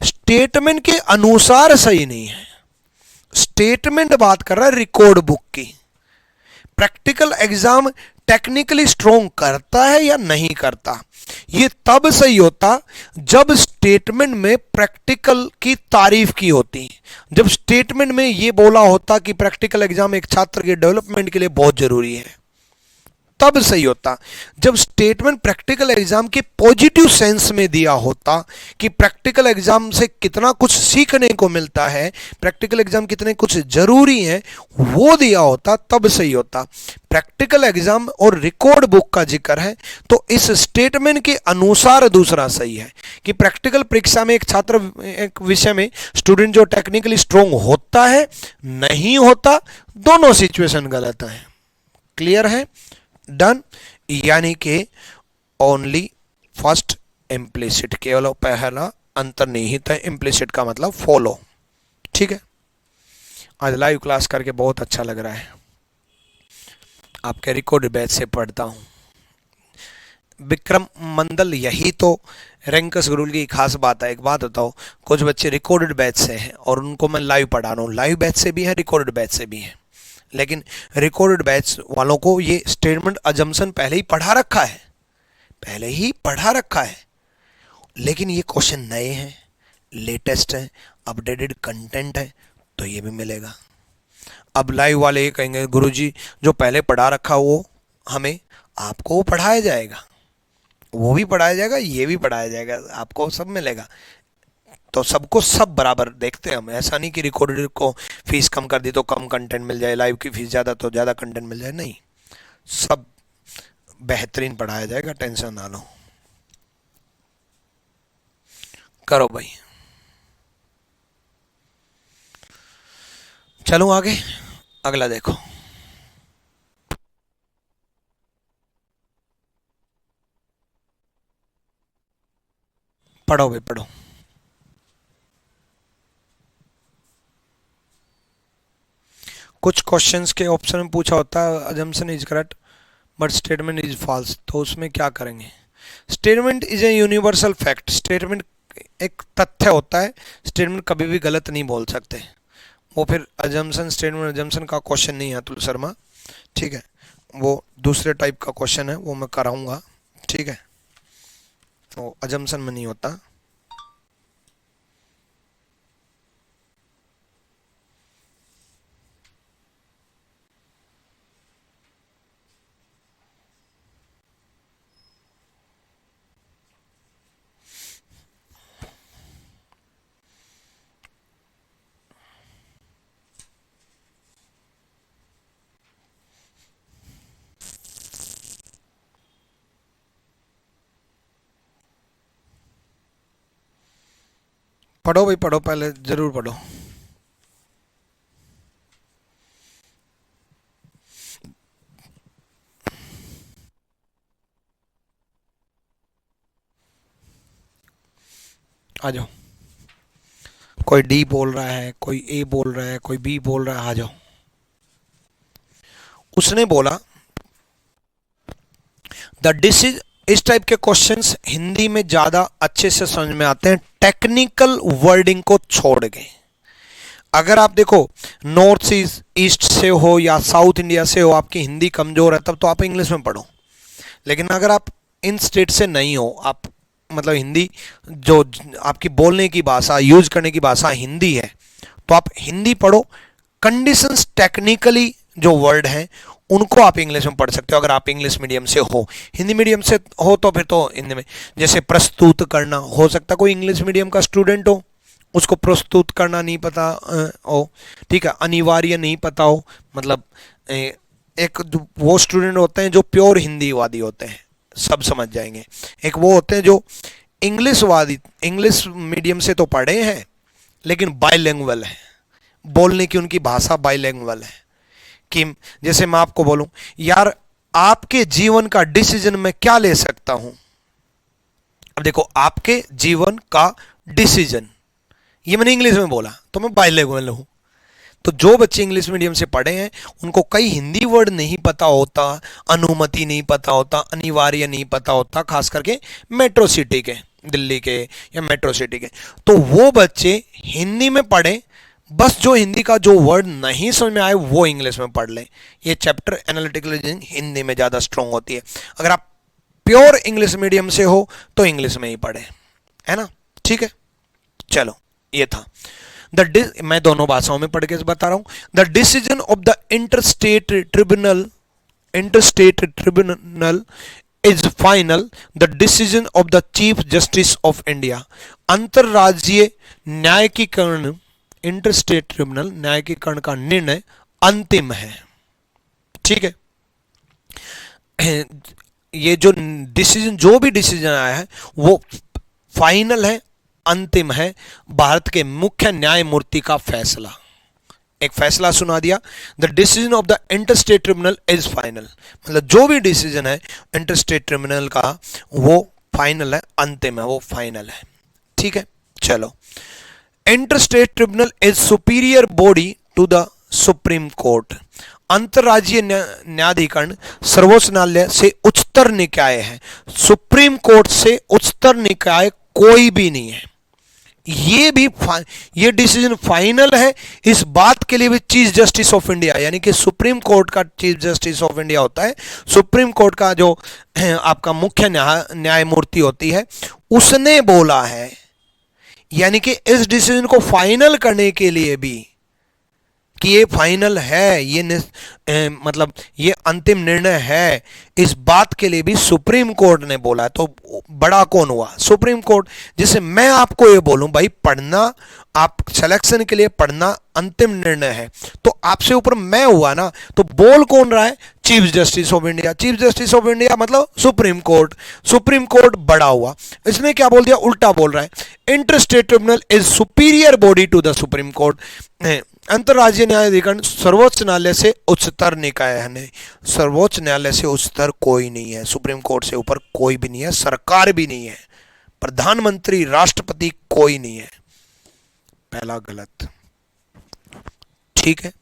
स्टेटमेंट के अनुसार सही नहीं है। स्टेटमेंट बात कर रहा है रिकॉर्ड बुक की। प्रैक्टिकल एग्जाम टेक्निकली स्ट्रॉन्ग करता है या नहीं करता, ये तब सही होता जब स्टेटमेंट में प्रैक्टिकल की तारीफ की होती, जब स्टेटमेंट में ये बोला होता कि प्रैक्टिकल एग्जाम एक छात्र के डेवलपमेंट के लिए बहुत जरूरी है, तब सही होता। जब स्टेटमेंट प्रैक्टिकल एग्जाम के पॉजिटिव सेंस में दिया होता कि प्रैक्टिकल एग्जाम से कितना कुछ सीखने को मिलता है, प्रैक्टिकल एग्जाम कितने कुछ जरूरी है, वो दिया होता, तब सही होता। प्रैक्टिकल एग्जाम और रिकॉर्ड बुक का जिक्र है तो इस स्टेटमेंट के अनुसार दूसरा सही है कि प्रैक्टिकल परीक्षा में एक छात्र एक विषय में स्टूडेंट जो टेक्निकली स्ट्रॉन्ग होता है नहीं होता, दोनों सिचुएशन गलत है। क्लियर है? डन। यानी कि ओनली फर्स्ट इम्प्लिसिट, केवल पहला अंतर्निहित है, इम्प्लिसिट का मतलब फॉलो। ठीक है, आज लाइव क्लास करके बहुत अच्छा लग रहा है। आपके रिकॉर्ड बैच से पढ़ता हूं। विक्रम मंडल, यही तो रैंकस रूल की खास बात है। एक बात बताओ, कुछ बच्चे रिकॉर्डेड बैच से हैं और उनको मैं लाइव पढ़ा रहा हूँ, लाइव बैच से भी है, रिकॉर्डेड बैच से भी है। लेकिन रिकॉर्डेड बैच वालों को ये स्टेटमेंट अजम्पशन पहले ही पढ़ा रखा है, पहले ही पढ़ा रखा है, लेकिन ये क्वेश्चन नए हैं, लेटेस्ट हैं, अपडेटेड कंटेंट है, तो ये भी मिलेगा। अब लाइव वाले ये कहेंगे गुरुजी जो पहले पढ़ा रखा वो हमें, आपको वो पढ़ाया जाएगा, वो भी पढ़ाया जाएगा, ये भी पढ़ाया जाएगा, आपको सब मिलेगा। तो सबको सब बराबर देखते हैं हम। ऐसा नहीं कि रिकॉर्डेड को फीस कम कर दी तो कम कंटेंट मिल जाए, लाइव की फीस ज़्यादा तो ज़्यादा कंटेंट मिल जाए, नहीं, सब बेहतरीन पढ़ाया जाएगा, टेंशन ना लो। करो भाई, चलो आगे, अगला देखो। पढ़ो भाई पढ़ो। कुछ क्वेश्चंस के ऑप्शन में पूछा होता है assumption is correct but statement is false, तो उसमें क्या करेंगे? Statement is a universal fact, statement एक तथ्य होता है, स्टेटमेंट कभी भी गलत नहीं बोल सकते। वो फिर अजम्पशन, स्टेटमेंट अजम्पशन का क्वेश्चन नहीं है अतुल शर्मा, ठीक है, वो दूसरे टाइप का क्वेश्चन है, वो मैं कराऊंगा, ठीक है, वो अजम्पशन में नहीं होता। पढ़ो भाई पढ़ो, पहले जरूर पढ़ो। आ जाओ, कोई डी बोल रहा है, कोई ए बोल रहा है, कोई बी बोल रहा है, आ जाओ। उसने बोला द डिसीज, इस टाइप के क्वेश्चंस हिंदी में ज्यादा अच्छे से समझ में आते हैं टेक्निकल वर्डिंग को छोड़ के। अगर आप देखो नॉर्थ ईस्ट से हो या साउथ इंडिया से हो, आपकी हिंदी कमजोर है, तब तो आप इंग्लिश में पढ़ो। लेकिन अगर आप इन स्टेट से नहीं हो आप, मतलब हिंदी जो आपकी बोलने की भाषा, यूज करने की भाषा हिंदी है, तो आप हिंदी पढ़ो। कंडीशंस टेक्निकली जो वर्ड हैं उनको आप इंग्लिश में पढ़ सकते हो अगर आप इंग्लिश मीडियम से हो। हिंदी मीडियम से हो तो फिर तो हिंदी में, जैसे प्रस्तुत करना, हो सकता कोई इंग्लिश मीडियम का स्टूडेंट हो, उसको प्रस्तुत करना नहीं पता हो, ठीक है, अनिवार्य नहीं पता हो, मतलब एक वो स्टूडेंट होते हैं जो प्योर हिंदीवादी होते हैं, सब समझ जाएंगे। एक वो होते हैं जो इंग्लिशवादी, इंग्लिश मीडियम से तो पढ़े हैं लेकिन बाइलिंगुअल है, बोलने की उनकी भाषा बाइलिंगुअल है। कि जैसे मैं आपको बोलूं, यार आपके जीवन का डिसीजन मैं क्या ले सकता हूं, अब देखो आपके जीवन का डिसीजन, ये मैंने इंग्लिश में बोला तो मैं बाइलिंगुअल हूं। तो जो बच्चे इंग्लिश मीडियम से पढ़े हैं उनको कई हिंदी वर्ड नहीं पता होता, अनुमति नहीं पता होता, अनिवार्य नहीं पता होता, खास करके मेट्रो सिटी के, दिल्ली के या मेट्रो सिटी के। तो वो बच्चे हिंदी में पढ़े, बस जो हिंदी का जो वर्ड नहीं समझ में आए वो इंग्लिश में पढ़ लें। ये चैप्टर एनालिटिकल रीजनिंग हिंदी में ज़्यादा स्ट्रांग होती है। अगर आप प्योर इंग्लिश मीडियम से हो तो इंग्लिश में ही पढ़े, है ना, ठीक है। चलो ये था मैं दोनों भाषाओं में पढ़ के बता रहा हूं। The decision of the interstate tribunal is final, the decision of the chief justice of India. अंतरराज्यीय न्यायिकीकरण, इंटरस्टेट ट्रिब्यूनल न्यायिकीकरण का निर्णय अंतिम है, ठीक है। ये जो डिसीजन, जो भी डिसीजन आया है वो फाइनल है, अंतिम है, भारत के मुख्य न्यायमूर्ति का फैसला। एक फैसला सुना दिया, the decision of the interstate tribunal is final, मतलब जो भी डिसीजन है इंटरस्टेट ट्रिब्यूनल का वो फाइनल है, अंतिम है, वो फाइनल है, ठीक है। चलो, interstate tribunal is superior body to the Supreme Court. अंतर्राज्यीय न्यायाधिकरण सर्वोच्च न्यायालय से उच्चतर निकाय है, सुप्रीम कोर्ट से उच्चतर निकाय कोई भी नहीं है। ये भी ये डिसीजन फाइनल है, इस बात के लिए भी चीफ जस्टिस ऑफ इंडिया, यानी कि सुप्रीम कोर्ट का चीफ जस्टिस ऑफ इंडिया होता है, सुप्रीम कोर्ट का जो आपका मुख्य न्यायमूर्ति होती है, उसने बोला है, यानी कि इस डिसीजन को फाइनल करने के लिए भी कि ये फाइनल है, ये मतलब ये अंतिम निर्णय है, इस बात के लिए भी सुप्रीम कोर्ट ने बोला है। तो बड़ा कौन हुआ? Supreme court. जिसे मैं आपको ये बोलूं भाई पढ़ना, आप सिलेक्शन के लिए पढ़ना अंतिम निर्णय है, तो आपसे ऊपर मैं हुआ ना, तो बोल कौन रहा है? Chief justice of India. Chief justice of India मतलब सुप्रीम कोर्ट। सुप्रीम कोर्ट बड़ा हुआ, इसने क्या बोल दिया? उल्टा बोल रहा है। Interstate tribunal is superior body to the Supreme Court. अंतर्राज्यीय न्यायाधिकरण सर्वोच्च न्यायालय से उच्चतर निकाय है। नहीं, सर्वोच्च न्यायालय से उच्चतर कोई नहीं है, सुप्रीम कोर्ट से ऊपर कोई भी नहीं है, सरकार भी नहीं है, प्रधानमंत्री, राष्ट्रपति कोई नहीं है। पहला गलत, ठीक है।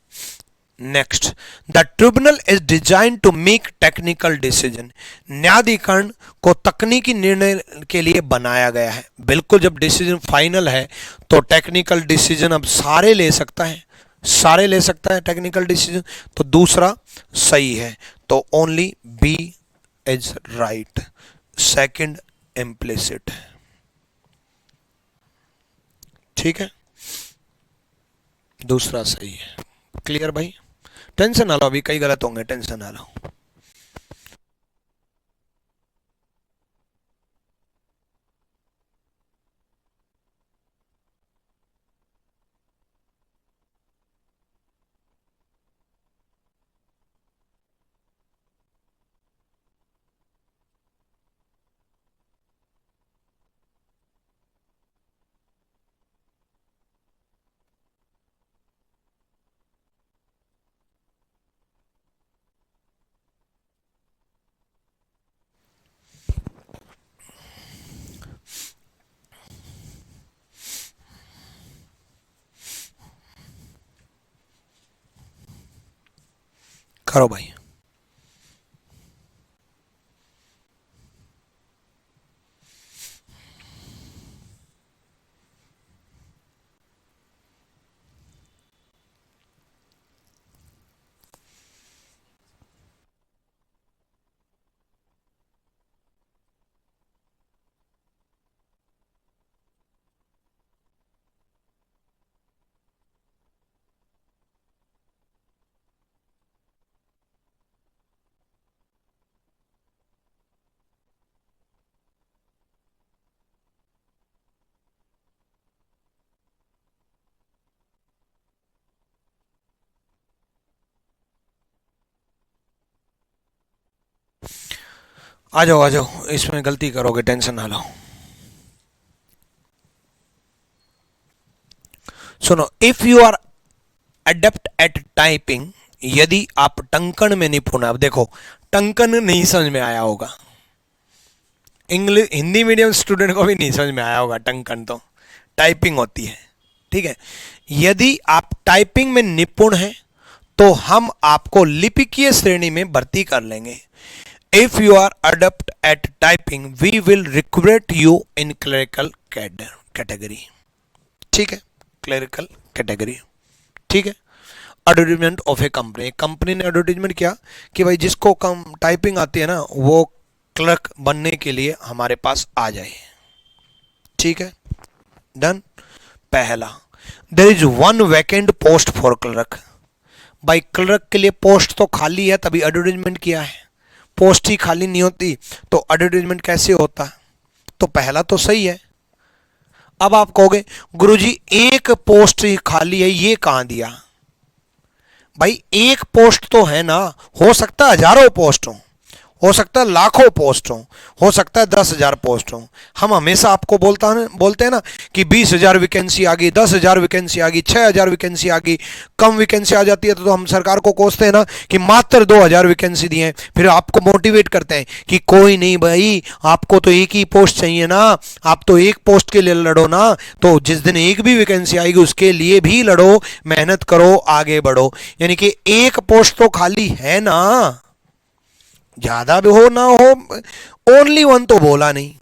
Next, the tribunal is design to make technical decision. न्यायाधिकरण को तकनीकी निर्णय के लिए बनाया गया है। बिल्कुल, जब डिसीजन फाइनल है तो टेक्निकल डिसीजन अब सारे ले सकता है, सारे ले सकता है टेक्निकल डिसीजन। तो दूसरा सही है, तो only B is right, second implicit है, ठीक है, दूसरा सही है। क्लियर भाई? टेंशन ना लो, अभी कई गलत होंगे, टेंशन ना लो। करो भाई। आ जाओ, इसमें गलती करोगे, टेंशन ना लो। सुनो, if you are adept at typing, यदि आप टंकन में निपुण, अब देखो टंकन नहीं समझ में आया होगा, इंग्लिश हिंदी मीडियम स्टूडेंट को भी नहीं समझ में आया होगा, टंकन तो टाइपिंग होती है, ठीक है। यदि आप टाइपिंग में निपुण हैं तो हम आपको लिपिकीय श्रेणी में भर्ती कर लेंगे। If you are adept at typing we will recruit you in clerical category, ठीक है, क्लरिकल कैटेगरी, ठीक है। Advertisement of a company, company ने एडवर्टीजमेंट किया कि भाई जिसको कम टाइपिंग आती है ना वो क्लर्क बनने के लिए हमारे पास आ जाए, ठीक है, डन। पहला, there is one vacant post for clerk, भाई क्लर्क के लिए पोस्ट तो खाली है तभी एडवर्टीजमेंट किया है, पोस्ट ही खाली नहीं होती तो एडवर्टीजमेंट कैसे होता? तो पहला तो सही है। अब आप कहोगे गुरुजी एक पोस्ट ही खाली है, ये कहां दिया? भाई एक पोस्ट तो है ना, हो सकता है हजारों पोस्ट हो सकता है लाखों पोस्ट हो सकता है 10,000 पोस्ट हो। हम हमेशा आपको बोलते हैं ना कि 20,000 वैकेंसी आ गई, 10,000 वैकेंसी आ गई, 6,000 वैकेंसी आ गई, कम वैकेंसी आ जाती है तो हम सरकार को कोसते हैं ना कि मात्र 2,000 वैकेंसी दी है। फिर आपको मोटिवेट करते हैं कि कोई नहीं भाई, आपको तो एक ही पोस्ट चाहिए ना, आप तो एक पोस्ट के लिए लड़ो ना, तो जिस दिन एक भी वैकेंसी आएगी उसके लिए भी लड़ो, मेहनत करो, आगे बढ़ो। यानी कि एक पोस्ट तो खाली है ना, ज्यादा भी हो ना हो, ओनली वन तो बोला नहीं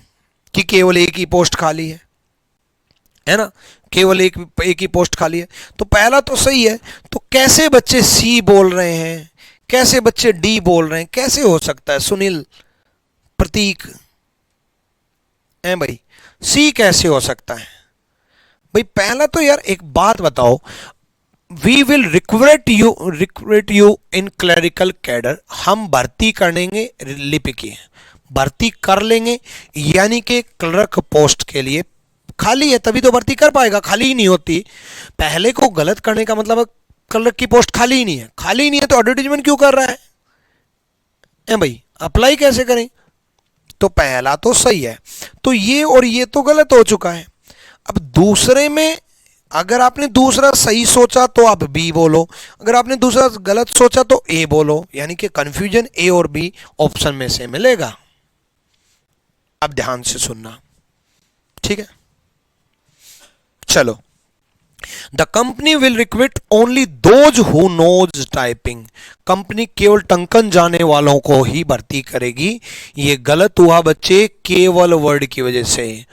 कि केवल एक ही पोस्ट खाली है ना, केवल एक ही पोस्ट खाली है। तो पहला तो सही है। तो कैसे बच्चे सी बोल रहे हैं, कैसे बच्चे डी बोल रहे हैं, कैसे हो सकता है सुनील, प्रतीक है भाई, सी कैसे हो सकता है? भाई पहला तो यार एक बात बताओ, we will recruit you in clerical cadre, हम भर्ती करेंगे लिपिकीय, भर्ती कर लेंगे, यानी कि क्लर्क पोस्ट के लिए खाली है तभी तो भर्ती कर पाएगा, खाली ही नहीं होती। पहले को गलत करने का मतलब क्लर्क की पोस्ट खाली ही नहीं है, खाली ही नहीं है तो एडवर्टीजमेंट क्यों कर रहा है भाई, अप्लाई कैसे करें? तो पहला तो सही है, तो ये और ये तो गलत हो चुका है। अब दूसरे में अगर आपने दूसरा सही सोचा तो आप बी बोलो, अगर आपने दूसरा गलत सोचा तो ए बोलो, यानी कि कंफ्यूजन ए और बी ऑप्शन में से मिलेगा। अब ध्यान से सुनना, ठीक है, चलो। The company will recruit only those who knows typing, company केवल टंकन जाने वालों को ही भर्ती करेगी। ये गलत हुआ बच्चे, केवल वर्ड की वजह से,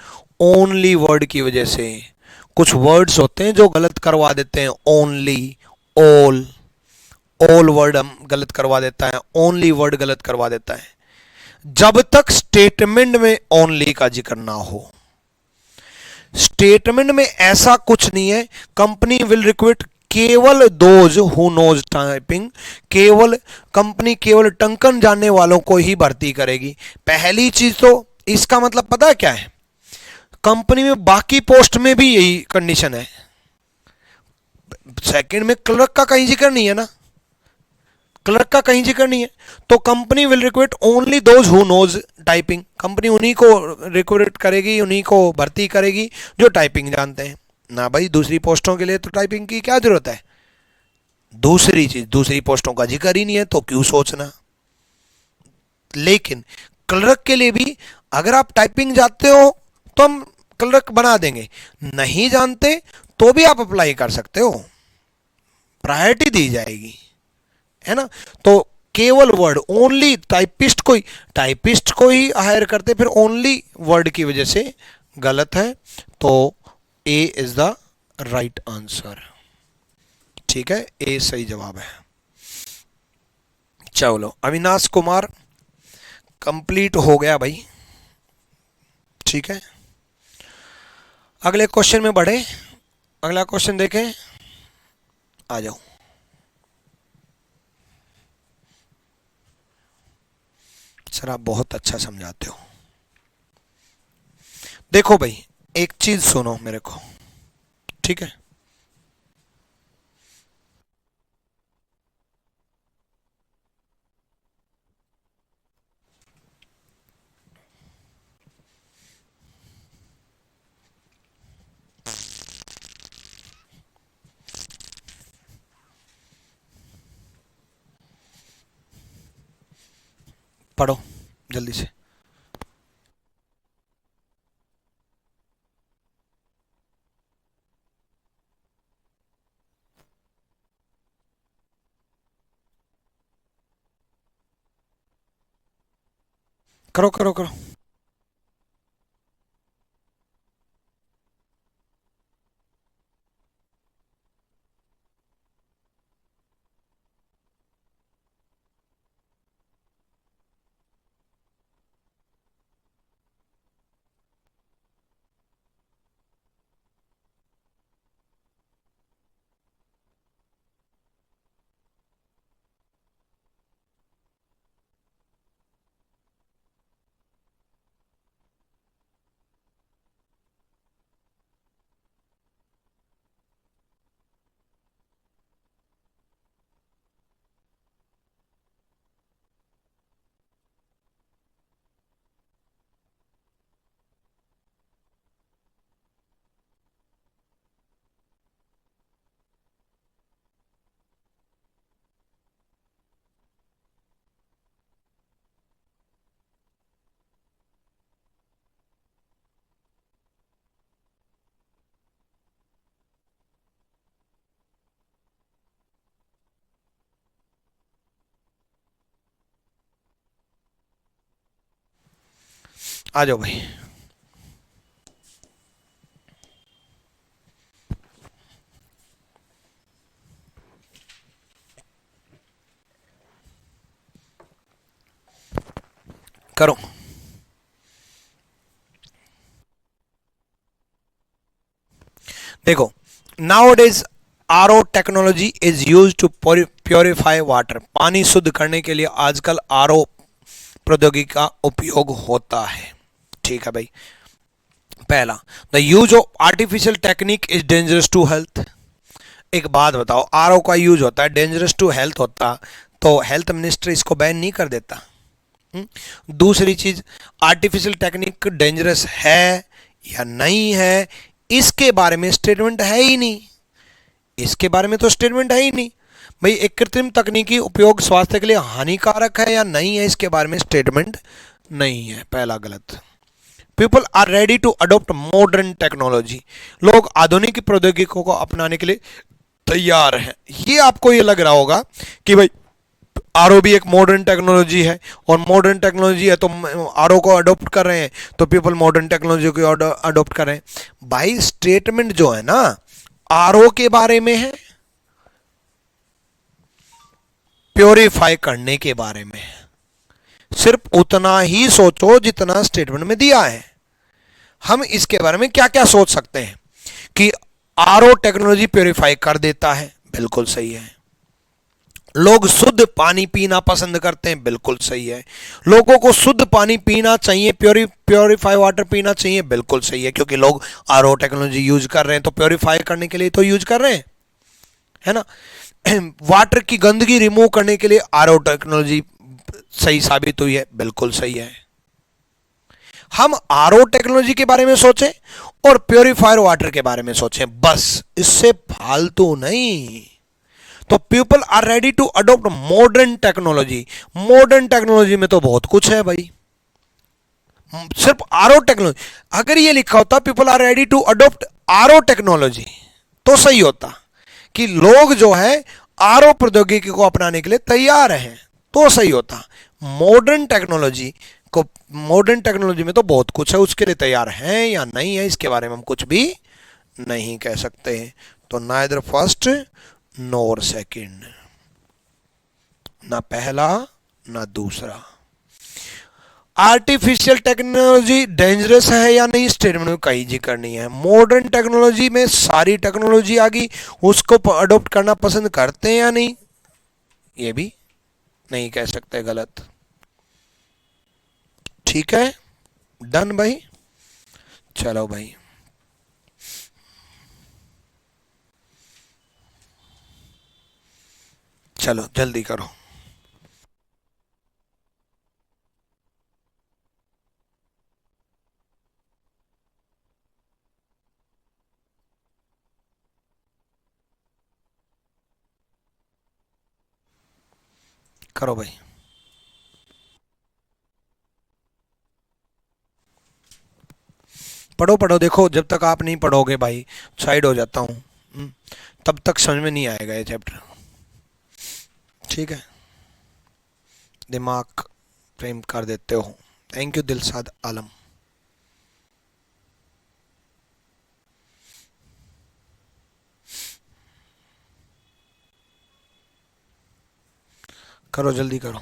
ओनली वर्ड की वजह से। कुछ वर्ड्स होते हैं जो गलत करवा देते हैं, ओनली, ऑल वर्ड हम गलत करवा देता है, ओनली वर्ड गलत करवा देता है, जब तक स्टेटमेंट में ओनली का जिक्र ना हो। स्टेटमेंट में ऐसा कुछ नहीं है, कंपनी विल रिक्रूट केवल दोज हु नोज टाइपिंग, केवल कंपनी केवल टंकन जानने वालों को ही भर्ती करेगी। पहली चीज तो इसका मतलब पता है क्या है, कंपनी में बाकी पोस्ट में भी यही कंडीशन है। सेकंड में क्लर्क का कहीं जिक्र नहीं है ना, क्लर्क का कहीं जिक्र नहीं है, तो company will recruit only those who knows typing, company उन्हीं को रिक्रूट करेगी, उन्हीं को भर्ती करेगी जो टाइपिंग जानते हैं ना। भाई दूसरी पोस्टों के लिए तो टाइपिंग की क्या जरूरत है? दूसरी चीज, दूसरी पोस्टों का जिक्र ही नहीं है तो क्यों सोचना। लेकिन क्लर्क के लिए भी अगर आप टाइपिंग जानते हो तो हम क्लर्क बना देंगे, नहीं जानते तो भी आप अप्लाई कर सकते हो, प्रायोरिटी दी जाएगी, है ना। तो केवल वर्ड, ओनली टाइपिस्ट को ही हायर करते, फिर ओनली वर्ड की वजह से गलत है। तो ए इज द राइट आंसर, ठीक है, ए सही जवाब है। चलो अविनाश कुमार कंप्लीट हो गया भाई, ठीक है। अगले क्वेश्चन में बढ़े, अगला क्वेश्चन देखें, आ जाओ। सर आप बहुत अच्छा समझाते हो। देखो भाई एक चीज सुनो मेरे को, ठीक है, पढ़ो जल्दी से। करो करो करो। आ जाओ भाई। करो। देखो, nowadays RO technology is use to purify water. पानी शुद्ध करने के लिए आजकल आरओ प्रौद्योगिकी का उपयोग होता है। ठीक है भाई। पहला, the use of artificial technique is dangerous to health. एक बात बताओ, आरओ का यूज होता है, डेंजरस टू हेल्थ होता, तो हेल्थ मिनिस्टर इसको बैन नहीं कर देता? हम्म? दूसरी चीज, आर्टिफिशियल टेक्निक डेंजरस है या नहीं है, इसके बारे में स्टेटमेंट है ही नहीं। इसके बारे में तो स्टेटमेंट है ही नहीं भाई। एक कृत्रिम तकनीकी उपयोग स्वास्थ्य के लिए हानिकारक है या नहीं है, इसके बारे में स्टेटमेंट नहीं है। पहला गलत। People are ready to adopt modern technology. लोग आधुनिक प्रौद्योगिकियों को अपनाने के लिए तैयार हैं। ये आपको ये लग रहा होगा कि भाई आरओ भी एक मॉडर्न टेक्नोलॉजी है, और मॉडर्न टेक्नोलॉजी है तो आरओ को अडॉप्ट कर रहे हैं, तो पीपल मॉडर्न टेक्नोलॉजी को अडॉप्ट कर रहे हैं। भाई स्टेटमेंट जो है ना, आरओ के बारे में है, प्योरीफाई करने के बारे में है। सिर्फ उतना ही सोचो जितना स्टेटमेंट में दिया है। हम इसके बारे में क्या क्या सोच सकते हैं कि आरओ टेक्नोलॉजी प्योरीफाई कर देता है, बिल्कुल सही है। लोग शुद्ध पानी पीना पसंद करते हैं, बिल्कुल सही है। लोगों को शुद्ध पानी पीना चाहिए, प्योरीफाई वाटर पीना चाहिए, बिल्कुल सही है, क्योंकि लोग आरओ टेक्नोलॉजी यूज कर रहे हैं, तो प्योरीफाई करने के लिए तो यूज कर रहे हैं, है ना। वाटर की गंदगी रिमूव करने के लिए आरओ टेक्नोलॉजी सही साबित हुई है, बिल्कुल सही है। हम आरओ टेक्नोलॉजी के बारे में सोचें और प्योरीफायर वाटर के बारे में सोचें, बस, इससे फालतू नहीं। तो people are ready to adopt modern technology. Modern technology में तो बहुत कुछ है भाई, सिर्फ आरओ टेक्नोलॉजी। अगर ये लिखा होता people are ready to adopt RO technology, तो सही होता कि लोग जो है आरओ प्रौद्योगिकी को अपनाने के लिए तैयार हैं, तो सही होता। मॉडर्न टेक्नोलॉजी को, मॉडर्न टेक्नोलॉजी में तो बहुत कुछ है, उसके लिए तैयार हैं या नहीं है, इसके बारे में हम कुछ भी नहीं कह सकते। तो नाइदर फर्स्ट नोर सेकंड, ना पहला ना दूसरा। आर्टिफिशियल टेक्नोलॉजी डेंजरस है या नहीं, स्टेटमेंट में कहीं जिक्र नहीं है। मॉडर्न टेक्नोलॉजी में सारी टेक्नोलॉजी आ गई, उसको अडॉप्ट करना पसंद करते हैं या नहीं, ये भी नहीं कह सकते, गलत। ठीक है, डन भाई। चलो भाई, चलो जल्दी करो। करो भाई। पढ़ो पढ़ो, देखो जब तक आप नहीं पढ़ोगे भाई, साइड हो जाता हूँ, तब तक समझ में नहीं आएगा ये चैप्टर। ठीक है, दिमाग प्रेम कर देते हो। थैंक यू दिलशाद आलम। करो जल्दी करो।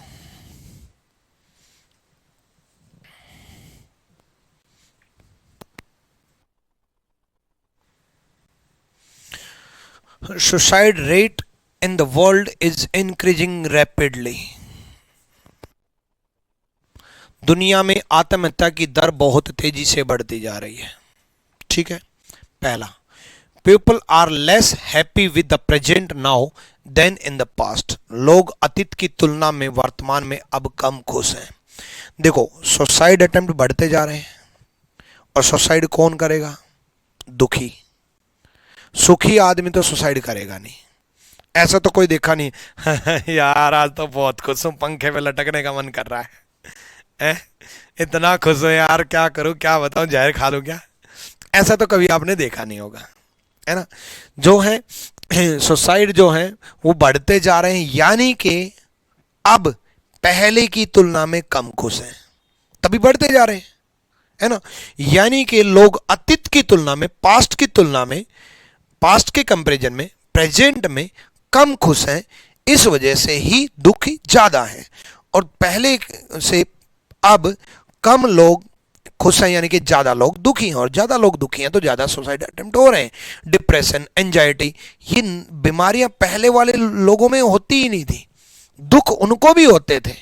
Suicide rate in the world is increasing rapidly. दुनिया में आत्महत्या की दर बहुत तेजी से बढ़ती जा रही है। ठीक है, पहला, people are less happy with the present now than in the past. लोग अतीत की तुलना में वर्तमान में अब कम खुश हैं। देखो, सुसाइड अटेम्प्ट बढ़ते जा रहे हैं, और सुसाइड कौन करेगा? दुखी। सुखी आदमी तो सुसाइड करेगा नहीं, ऐसा तो कोई देखा नहीं यार आज तो बहुत खुश हूं, पंखे पे लटकने का मन कर रहा है, इतना खुश हो यार, क्या करूं, क्या बताऊं, जहर खा लूं क्या? ऐसा तो कभी आपने देखा नहीं होगा, है ना। जो है सुसाइड जो है वो बढ़ते जा रहे हैं, यानी कि अब पहले की तुलना में कम खुश हैं, तभी बढ़ते जा रहे हैं, है ना। यानी कि लोग अतीत की तुलना में, पास्ट की तुलना में, पास्ट के कंपैरिजन में प्रेजेंट में कम खुश हैं। इस वजह से ही दुखी ज्यादा हैं, और पहले से अब कम लोग खुश हैं, यानी कि ज्यादा लोग दुखी हैं, और ज्यादा लोग दुखी हैं तो ज्यादा सुसाइड अटेम्प्ट हो रहे हैं। डिप्रेशन, एंजाइटी, ये बीमारियां पहले वाले लोगों में होती ही नहीं थी। दुख उनको भी होते थे,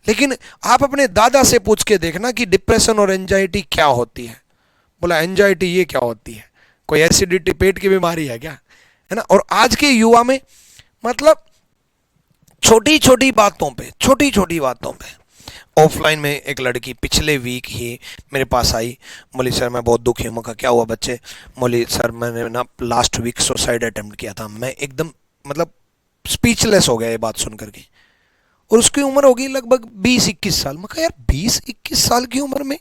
लेकिन आप अपने दादा से पूछ के देखना कि डिप्रेशन और एंजाइटी क्या होती है। बोला एंजाइटी ये क्या होती है, कोई एसिडिटी पेट की बीमारी है क्या, है ना। और आज के युवा में मतलब छोटी छोटी बातों पे ऑफलाइन में एक लड़की पिछले वीक ही मेरे पास आई, बोली सर मैं बहुत दुखी हूँ। मैं कहा क्या हुआ बच्चे? बोली सर मैंने ना लास्ट वीक सुसाइड अटेम्प्ट किया था। मैं एकदम मतलब स्पीचलेस हो गया ये बात सुन करके। और उसकी उम्र होगी लगभग 20-21 साल। मैं कहा यार 20-21 साल की उम्र में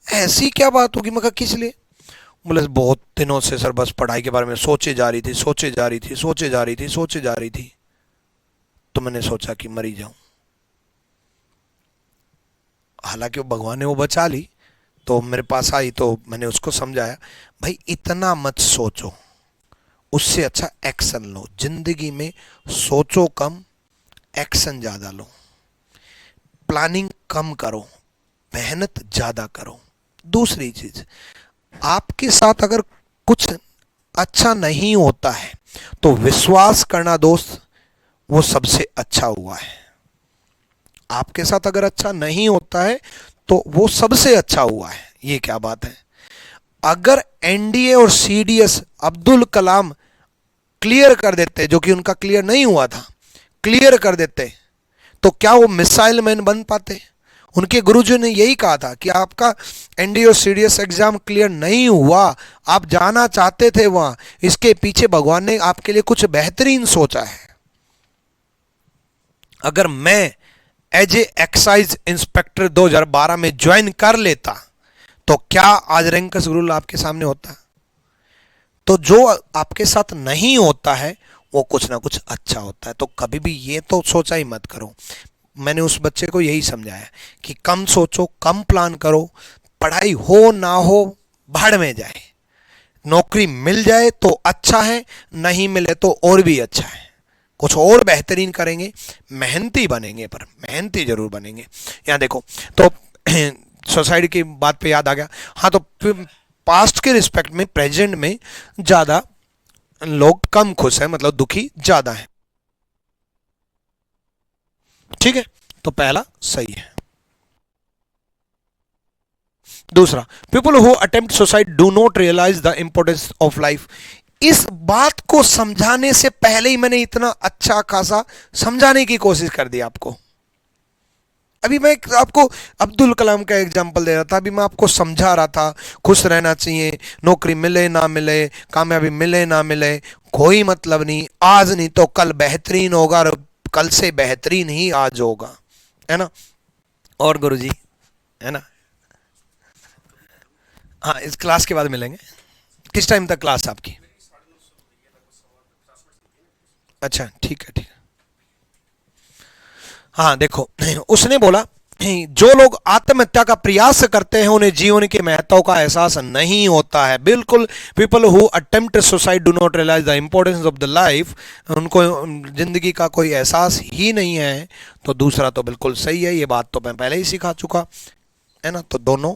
ऐसी क्या बात होगी? मैं कहा किस लिए? बोले बहुत दिनों से सर बस पढ़ाई के बारे में सोचे जा रही थी। तो मैंने सोचा कि मरी जाऊं। हालांकि वो भगवान ने वो बचा ली, तो मेरे पास आई तो मैंने उसको समझाया भाई इतना मत सोचो, उससे अच्छा एक्शन लो। जिंदगी में सोचो कम, एक्शन ज्यादा लो। प्लानिंग कम करो, मेहनत ज्यादा करो। दूसरी चीज, आपके साथ अगर कुछ अच्छा नहीं होता है तो विश्वास करना दोस्त वो सबसे अच्छा हुआ है। आपके साथ अगर अच्छा नहीं होता है तो वो सबसे अच्छा हुआ है। ये क्या बात है? अगर एनडीए और सीडीएस अब्दुल कलाम क्लियर कर देते, जो कि उनका क्लियर नहीं हुआ था, क्लियर कर देते तो क्या वो मिसाइल मैन बन पाते? उनके गुरुजी ने यही कहा था कि आपका एनडीए और सीडीएस एग्जाम क्लियर नहीं हुआ, आप जाना चाहते थे वहां, इसके पीछे भगवान ने आपके लिए कुछ बेहतरीन सोचा है। अगर मैं एज ए एक्साइज इंस्पेक्टर 2012 में ज्वाइन कर लेता तो क्या आज रैंकस रूल आपके सामने होता? तो जो आपके साथ नहीं होता है वो कुछ ना कुछ अच्छा होता है। तो कभी भी ये तो सोचा ही मत करो। मैंने उस बच्चे को यही समझाया कि कम सोचो, कम प्लान करो, पढ़ाई हो ना हो भाड़ में जाए, नौकरी मिल जाए तो अच्छा है, नहीं मिले तो और भी अच्छा है, कुछ और बेहतरीन करेंगे, मेहनती बनेंगे, पर मेहनती जरूर बनेंगे। यहाँ देखो तो सोसाइटी की बात पे याद आ गया। हाँ, तो पास्ट के रिस्पेक्ट में प्रेजेंट में ज्यादा लोग कम खुश हैं, मतलब दुखी ज्यादा है। ठीक है, तो पहला सही है। दूसरा, people who attempt suicide do not realise the importance of life. इस बात को समझाने से पहले ही मैंने इतना अच्छा खासा समझाने की कोशिश कर दी आपको। अभी मैं आपको अब्दुल कलाम का एग्जांपल दे रहा था, अभी मैं आपको समझा रहा था खुश रहना चाहिए, नौकरी मिले ना मिले, कामयाबी मिले ना मिले, कोई मतलब नहीं, आज नहीं तो कल बेहतरीन होगा, और कल से बेहतरीन ही आज होगा, है ना। और गुरुजी, है ना, हाँ, इस क्लास के बाद मिलेंगे। किस टाइम तक क्लास आपकी? अच्छा, ठीक है, ठीक है। हाँ देखो, उसने बोला जो लोग आत्महत्या का प्रयास करते हैं उन्हें जीवन के महत्व का एहसास नहीं होता है। बिल्कुल, people who attempt suicide do not realise the importance of the life. उनको जिंदगी का कोई एहसास ही नहीं है। तो दूसरा तो बिल्कुल सही है, ये बात तो मैं पहले ही सिखा चुका है ना, तो दोनों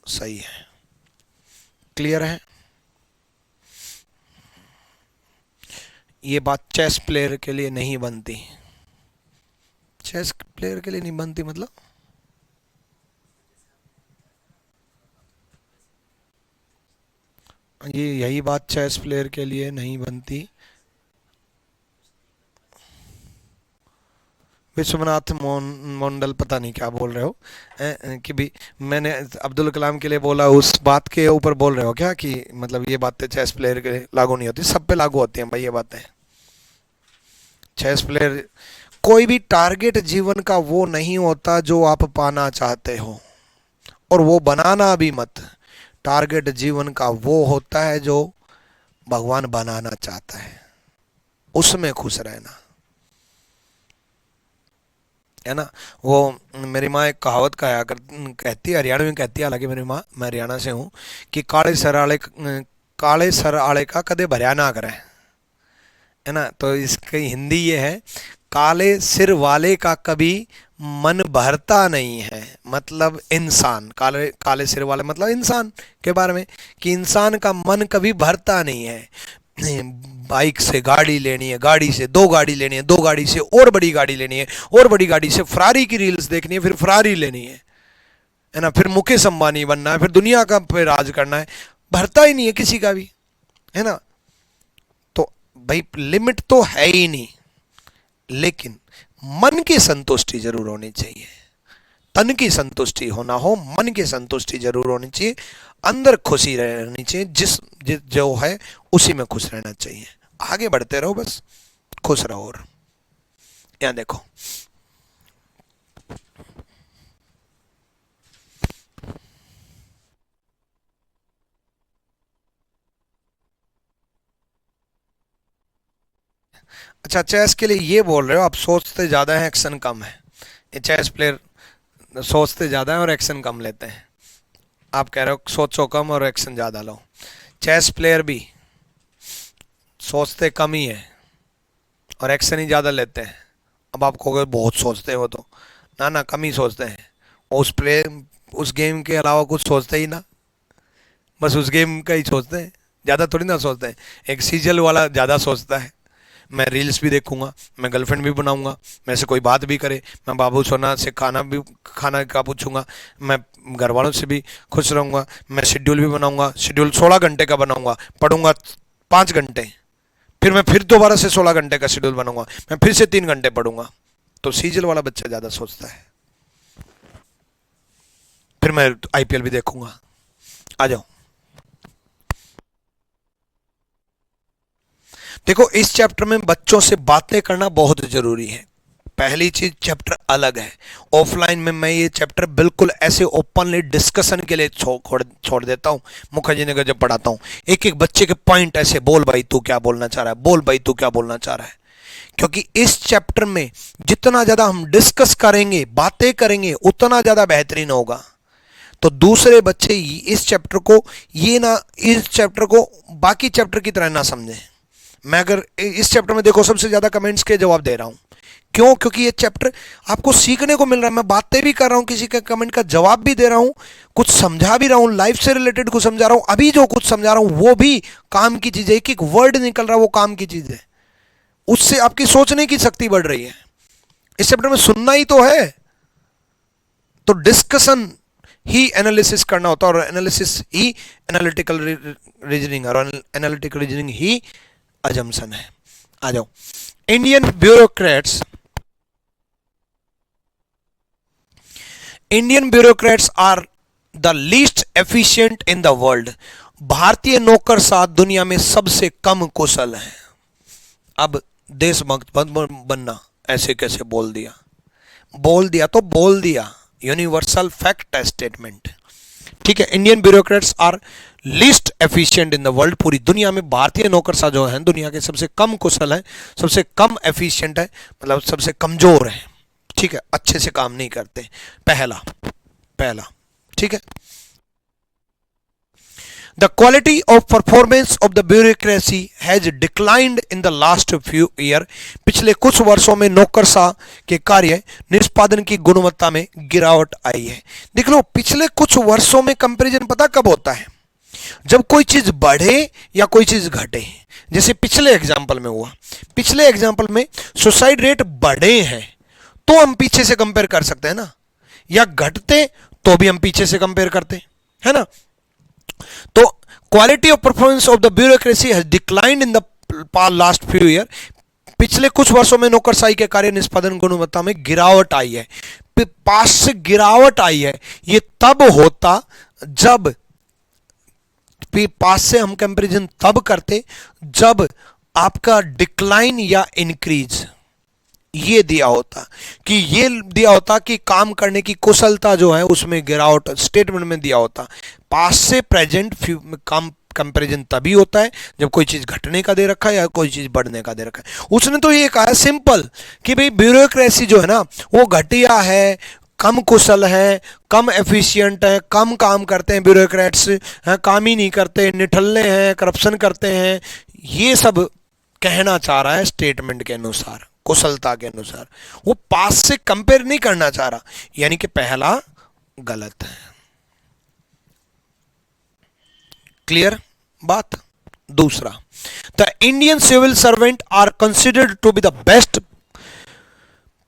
सही है। क्लियर है? ये बात चेस प्लेयर के लिए नहीं बनती। चेस प्लेयर के लिए नहीं बनती मतलब? ये यही बात चेस प्लेयर के लिए नहीं बनती। विश्वनाथ मंडल पता नहीं क्या बोल रहे हो, कि भी मैंने अब्दुल कलाम के लिए बोला, उस बात के ऊपर बोल रहे हो क्या कि मतलब ये बातें चेस प्लेयर के लिए लागू नहीं होती? सब पे लागू होती हैं भाई ये बातें। चेस प्लेयर, कोई भी टारगेट जीवन का वो नहीं होता जो आप पाना चाहते हो, और वो बनाना भी मत। टारगेट जीवन का वो होता है जो भगवान बनाना चाहता है, उसमें खुश रहना है ना। वो मेरी माँ एक कहावत कहती है, हरियाणा में कहती है, हालांकि मेरी माँ, मैं हरियाणा से हूँ, कि काले सर आले का कदे भर्या ना करें, है ना। तो इसकी हिंदी ये है, काले सिर वाले का कभी मन भरता नहीं है। मतलब इंसान, काले काले सिर वाले मतलब इंसान के बारे में, कि इंसान का मन कभी भरता नहीं है। बाइक से गाड़ी लेनी है, गाड़ी से दो गाड़ी लेनी है, दो गाड़ी से और बड़ी गाड़ी लेनी है, और बड़ी गाड़ी से फरारी की रील्स देखनी है, फिर फरारी लेनी है ना, फिर मुकेश अंबानी बनना है, फिर दुनिया का पे राज करना है। भरता ही नहीं है किसी का भी, है ना। तो भाई लिमिट तो है ही नहीं, लेकिन मन की संतुष्टि जरूर होनी चाहिए। तन की संतुष्टि होना हो, मन की संतुष्टि जरूर होनी चाहिए। अंदर खुशी रहनी चाहिए, जिस जो है उसी में खुश रहना चाहिए। आगे बढ़ते रहो, बस खुश रहो। और यहां देखो, अच्छा चेस के लिए ये बोल रहे हो आप सोचते ज़्यादा है एक्शन कम है। ये चेस प्लेयर सोचते ज़्यादा है और एक्शन कम लेते हैं। आप कह रहे हो सोचो कम और एक्शन ज़्यादा लो। चेस प्लेयर भी सोचते कम ही है और एक्शन ही ज़्यादा लेते हैं। अब आप कहोगे बहुत सोचते हो, तो ना ना, कम ही सोचते हैं। उस गेम के अलावा कुछ सोचते ही ना, बस उस गेम का ही सोचते हैं, ज़्यादा थोड़ी ना सोचते हैं। एक सीरियल वाला ज़्यादा सोचता है, मैं रील्स भी देखूंगा, मैं गर्लफ्रेंड भी बनाऊंगा, मैं से कोई बात भी करे, मैं बाबू सोना से खाना का पूछूंगा, मैं घर वालों से भी खुश रहूंगा, मैं शेड्यूल भी बनाऊंगा, शेड्यूल 16 घंटे का बनाऊंगा, पढ़ूंगा 5 घंटे, फिर मैं फिर दोबारा से 16 घंटे का शेड्यूल बनाऊंगा, मैं फिर से 3 घंटे पढ़ूंगा। तो सीजल वाला बच्चा ज़्यादा सोचता है। फिर मैं आईपीएल भी देखूंगा। आ जाओ, देखो इस चैप्टर में बच्चों से बातें करना बहुत जरूरी है। पहली चीज, चैप्टर अलग है। ऑफलाइन में मैं ये चैप्टर बिल्कुल ऐसे ओपनली डिस्कशन के लिए छोड़ देता हूँ। मुखर्जी नगर जब पढ़ाता हूँ, एक एक बच्चे के पॉइंट ऐसे, बोल भाई तू क्या बोलना चाह रहा है, बोल भाई तू क्या बोलना चाह रहा है। क्योंकि इस चैप्टर में जितना ज्यादा हम डिस्कस करेंगे, बातें करेंगे, उतना ज्यादा बेहतरीन होगा। तो दूसरे बच्चे इस चैप्टर को इस चैप्टर को बाकी चैप्टर की तरह ना समझें। मैं अगर इस चैप्टर में देखो सबसे ज्यादा कमेंट्स के जवाब दे रहा हूं, क्यों? क्योंकि ये चैप्टर आपको सीखने को मिल रहा है। मैं बातें भी कर रहा हूं, किसी के कमेंट का जवाब भी दे रहा हूं, कुछ समझा भी रहा हूं, लाइफ से रिलेटेड कुछ समझा रहा हूं। अभी जो कुछ समझा रहा हूं वो भी काम की चीज है, एक एक वर्ड निकल रहा है वो काम की चीज है। उससे आपकी सोचने की शक्ति बढ़ रही है। इस चैप्टर में सुनना ही तो है, तो डिस्कशन ही एनालिसिस करना होता है, और एनालिसिस ही एनालिटिकल रीजनिंग, और एनालिटिकल रीजनिंग ही अजम्पशन है। आ जाओ, Indian bureaucrats are the least efficient in the world. भारतीय नौकरशाह दुनिया में सबसे कम कुशल हैं। अब देशभक्त बनना, ऐसे कैसे बोल दिया? बोल दिया तो बोल दिया, यूनिवर्सल फैक्ट है, स्टेटमेंट। ठीक है, Indian bureaucrats are least efficient in the world. पूरी दुनिया में भारतीय नौकरशाह जो हैं दुनिया के सबसे कम कुशल हैं, सबसे कम एफिशिएंट है, मतलब सबसे कमजोर हैं। ठीक है, अच्छे से काम नहीं करते। पहला पहला ठीक है। The quality of performance of the bureaucracy has declined in the last few years। पिछले कुछ वर्षों में नौकरशाह के कार्य निष्पादन की गुणवत्ता में गिरावट आई है। देख लो, पिछले कुछ वर्षों में कंपैरिजन पता कब होता है? जब कोई चीज बढ़े या कोई चीज घटे। जैसे पिछले एग्जाम्पल में हुआ, पिछले एग्जाम्पल में सुसाइड रेट बढ़े हैं तो हम पीछे से कंपेयर कर सकते हैं ना, या घटते तो भी हम पीछे से कंपेयर करते है ना। तो quality of performance of the bureaucracy has declined in the last few year. पिछले कुछ वर्षों में नौकरशाही के कार्य निष्पादन गुणवत्ता में गिरावट आई है। पास से गिरावट आई है, ये तब होता जब पास से हम कंपैरिजन तब करते जब आपका डिक्लाइन या इंक्रीज ये दिया होता, कि ये दिया होता कि काम करने की कुशलता जो है उसमें गिरावट स्टेटमेंट में दिया होता। पास से प्रेजेंट काम कंपैरिजन तभी होता है जब कोई चीज घटने का दे रखा है या कोई चीज बढ़ने का दे रखा है। उसने तो ये कहा सिंपल कि भाई ब्यूरोक्रेसी जो है ना वो घटिया है, कम कुशल है, कम एफिशिएंट है, कम काम करते हैं ब्यूरोक्रेट्स, काम ही नहीं करते, निठल्ले हैं, करप्शन करते हैं, ये सब कहना चाह रहा है स्टेटमेंट के अनुसार, कुशलता के अनुसार। वो पास से कंपेयर नहीं करना चाह रहा, यानी कि पहला गलत है। क्लियर बात? दूसरा, the Indian civil servant are considered to be the best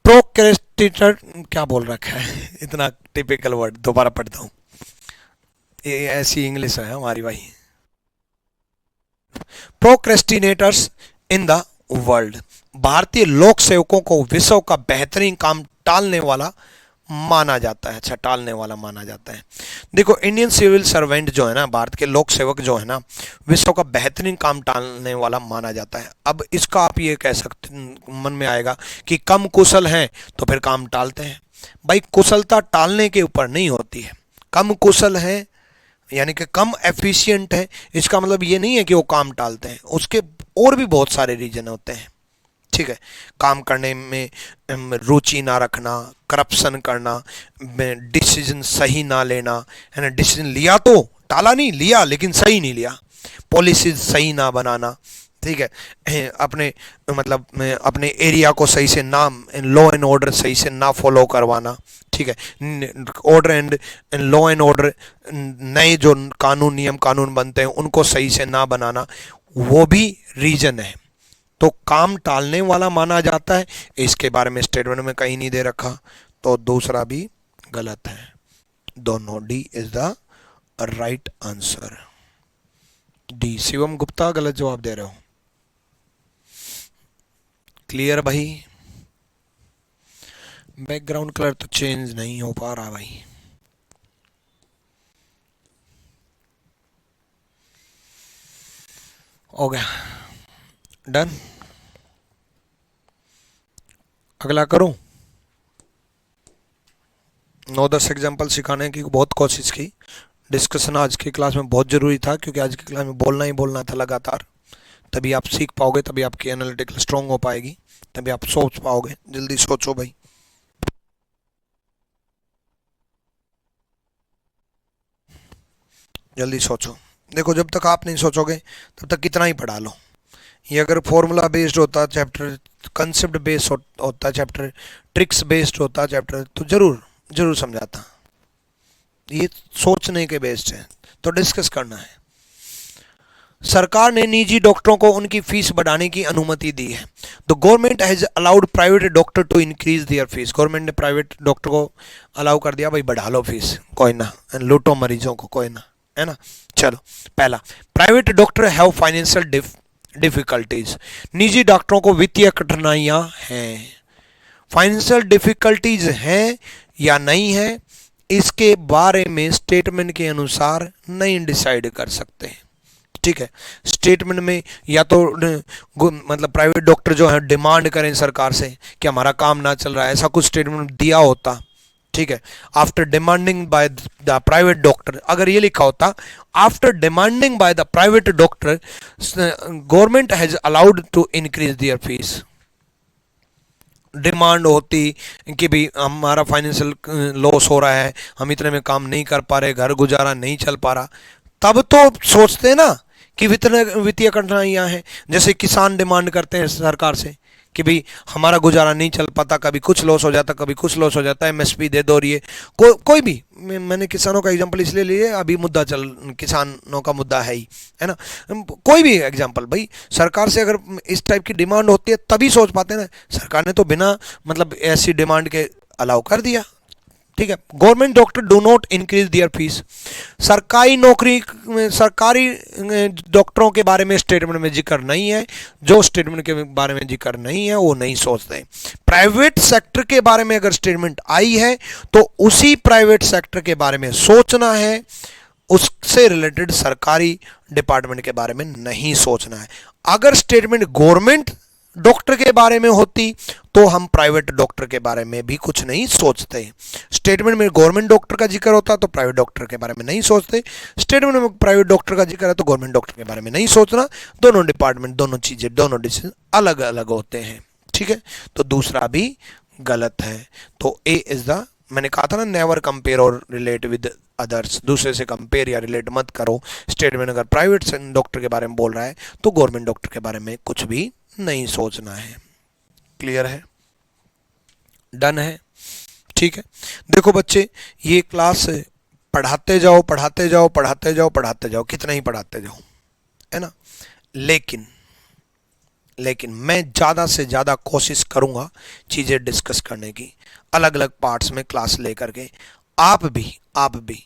procrastinator. क्या बोल रखा है, इतना टिपिकल वर्ड, दोबारा पढ़ता हूं, ये ऐसी इंग्लिश है हमारी भाई। प्रोक्रेस्टिनेटर्स इन द वर्ल्ड। भारतीय लोक सेवकों को विश्व का बेहतरीन काम टालने वाला माना जाता है। अच्छा, टालने वाला माना जाता है। देखो, इंडियन सिविल सर्वेंट जो है ना, भारत के लोक सेवक जो है ना, विश्व का बेहतरीन काम टालने वाला माना जाता है। अब इसका आप ये कह सकते, मन में आएगा कि कम कुशल हैं तो फिर काम टालते हैं। भाई, कुशलता टालने के ऊपर नहीं होती है। कम कुशल है यानी कि कम एफिशिएंट है, इसका मतलब ये नहीं है कि वो काम टालते हैं। उसके और भी बहुत सारे रीजन होते हैं। ठीक है, काम करने में रुचि ना रखना, करप्शन करना, डिसीजन सही ना लेना, है ना। डिसीजन लिया तो टाला नहीं, लिया लेकिन सही नहीं लिया। पॉलिसीज सही ना बनाना, ठीक है, अपने मतलब अपने एरिया को सही से ना, लॉ एंड ऑर्डर सही से ना फॉलो करवाना। ठीक है, order and law and order, नए जो कानून नियम कानून बनते हैं उनको सही से ना बनाना, वो भी रीजन है। तो काम टालने वाला माना जाता है। इसके बारे में स्टेटमेंट में कहीं नहीं दे रखा, तो दूसरा भी गलत है। दोनों, D is the right answer. D. Shivam Gupta गलत जवाब दे रहे हो। क्लियर भाई? बैकग्राउंड कलर तो चेंज नहीं हो पा रहा भाई। हो गया, डन। अगला करूं? 9-10 एग्जाम्पल सिखाने की बहुत कोशिश की। डिस्कशन आज की क्लास में बहुत ज़रूरी था, क्योंकि आज की क्लास में बोलना ही बोलना था लगातार। तभी आप सीख पाओगे, तभी आपकी एनालिटिकल स्ट्रॉन्ग हो पाएगी, तभी आप सोच पाओगे। जल्दी सोचो भाई। जल्दी सोचो। देखो, जब तक आप नहीं सोचोगे तब तक कितना ही पढ़ा लो। ये अगर फॉर्मूला बेस्ड होता चैप्टर, कंसेप्ट बेस्ड होता चैप्टर, ट्रिक्स बेस्ड होता चैप्टर, तो जरूर जरूर समझाता। ये सोचने के बेस्ड है, तो डिस्कस करना है। सरकार ने निजी डॉक्टरों को उनकी फीस बढ़ाने की अनुमति दी है। The government has allowed private doctor to increase their fees. Government ने प्राइवेट डॉक्टर को अलाउ कर दिया, भाई बढ़ा लो फीस, कोई ना, लूटो मरीजों को, कोई ना, है ना। चलो, पहला, private doctor have financial difficulties. निजी डॉक्टरों को वित्तीय कठिनाइयां हैं। फाइनेंशियल डिफिकल्टीज हैं या नहीं है, इसके बारे में स्टेटमेंट के अनुसार नहीं डिसाइड कर सकते हैं। ठीक है, स्टेटमेंट में या तो मतलब प्राइवेट डॉक्टर जो है डिमांड करें सरकार से कि हमारा काम ना चल रहा है, ऐसा कुछ स्टेटमेंट दिया होता ठीक है, after demanding by the private doctor, अगर ये लिखा होता after demanding by the private doctor government has allowed to increase their fees, demand होती कि भाई हमारा फाइनेंशियल लॉस हो रहा है, हम इतने में काम नहीं कर पा रहे, घर गुजारा नहीं चल पा रहा, तब तो सोचते ना कि वित्तीय कठिनाइयां हैं। जैसे किसान डिमांड करते हैं सरकार से कि भाई हमारा गुजारा नहीं चल पाता, कभी कुछ लॉस हो जाता, कभी कुछ लॉस हो जाता है, एमएसपी दे दो रही है। कोई भी, मैंने किसानों का एग्जांपल इसलिए लिया, अभी मुद्दा किसानों का मुद्दा है ही, है ना। कोई भी एग्जांपल, भाई सरकार से अगर इस टाइप की डिमांड होती है तभी सोच पाते हैं ना। सरकार ने तो बिना मतलब ऐसी डिमांड के अलाउ कर दिया, ठीक है। Government doctor do not increase their fees, सरकारी डॉक्टरों के बारे में स्टेटमेंट में जिक्र नहीं है, जो स्टेटमेंट के बारे में जिक्र नहीं है वो नहीं सोचते। प्राइवेट सेक्टर के बारे में अगर स्टेटमेंट आई है तो उसी प्राइवेट सेक्टर के बारे में सोचना है, उससे रिलेटेड सरकारी डिपार्टमेंट के बारे में नहीं सोचना है। अगर स्टेटमेंट गवर्नमेंट डॉक्टर के बारे में होती तो हम प्राइवेट डॉक्टर के बारे में भी कुछ नहीं सोचते। स्टेटमेंट में गवर्नमेंट डॉक्टर का जिक्र होता तो प्राइवेट डॉक्टर के बारे में नहीं सोचते, स्टेटमेंट में प्राइवेट डॉक्टर का जिक्र है तो गवर्नमेंट डॉक्टर के बारे में नहीं सोचना। दोनों डिपार्टमेंट, दोनों चीजें, दोनों डिसीजन अलग अलग होते हैं, ठीक है। तो दूसरा भी गलत है। तो ए इज द, मैंने कहा था ना, नेवर कंपेयर और रिलेट विद अदर्स, दूसरे से कंपेयर या रिलेट मत करो। स्टेटमेंट अगर प्राइवेट डॉक्टर के बारे में बोल रहा है तो गवर्नमेंट डॉक्टर के बारे में कुछ भी नहीं सोचना है। क्लियर है? डन है? ठीक है। देखो बच्चे, ये क्लास पढ़ाते जाओ पढ़ाते जाओ पढ़ाते जाओ पढ़ाते जाओ, कितना ही पढ़ाते जाओ, है ना। लेकिन मैं ज़्यादा से ज़्यादा कोशिश करूँगा चीज़ें डिस्कस करने की, अलग अलग पार्ट्स में क्लास लेकर के। आप भी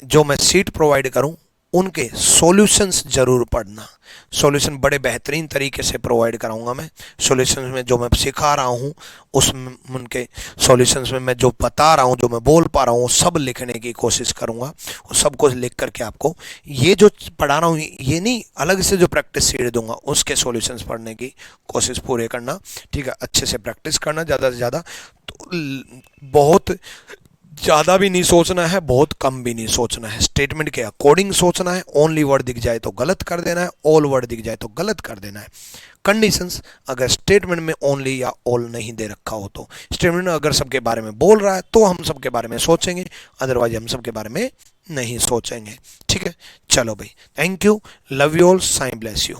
जो मैं सीट प्रोवाइड करूँ उनके सॉल्यूशंस जरूर पढ़ना। सॉल्यूशन बड़े बेहतरीन तरीके से प्रोवाइड कराऊंगा मैं। सॉल्यूशंस में जो मैं सिखा रहा हूँ उसमें, उनके सॉल्यूशंस में मैं जो बता रहा हूँ, जो मैं बोल पा रहा हूँ, सब लिखने की कोशिश करूँगा। और सब कुछ लिख करके आपको ये जो पढ़ा रहा हूँ, ये नहीं, अलग से जो प्रैक्टिस सीट दूंगा उसके सॉल्यूशंस पढ़ने की कोशिश पूरे करना, ठीक है। अच्छे से प्रैक्टिस करना, ज़्यादा से ज़्यादा। तो बहुत ज़्यादा भी नहीं सोचना है, बहुत कम भी नहीं सोचना है, स्टेटमेंट के अकॉर्डिंग सोचना है। ओनली वर्ड दिख जाए तो गलत कर देना है, ऑल वर्ड दिख जाए तो गलत कर देना है। कंडीशंस, अगर स्टेटमेंट में ओनली या ऑल नहीं दे रखा हो तो, स्टेटमेंट अगर सबके बारे में बोल रहा है तो हम सबके बारे में सोचेंगे, अदरवाइज हम सबके बारे में नहीं सोचेंगे, ठीक है। चलो भाई, thank you, love you all, Sai bless you.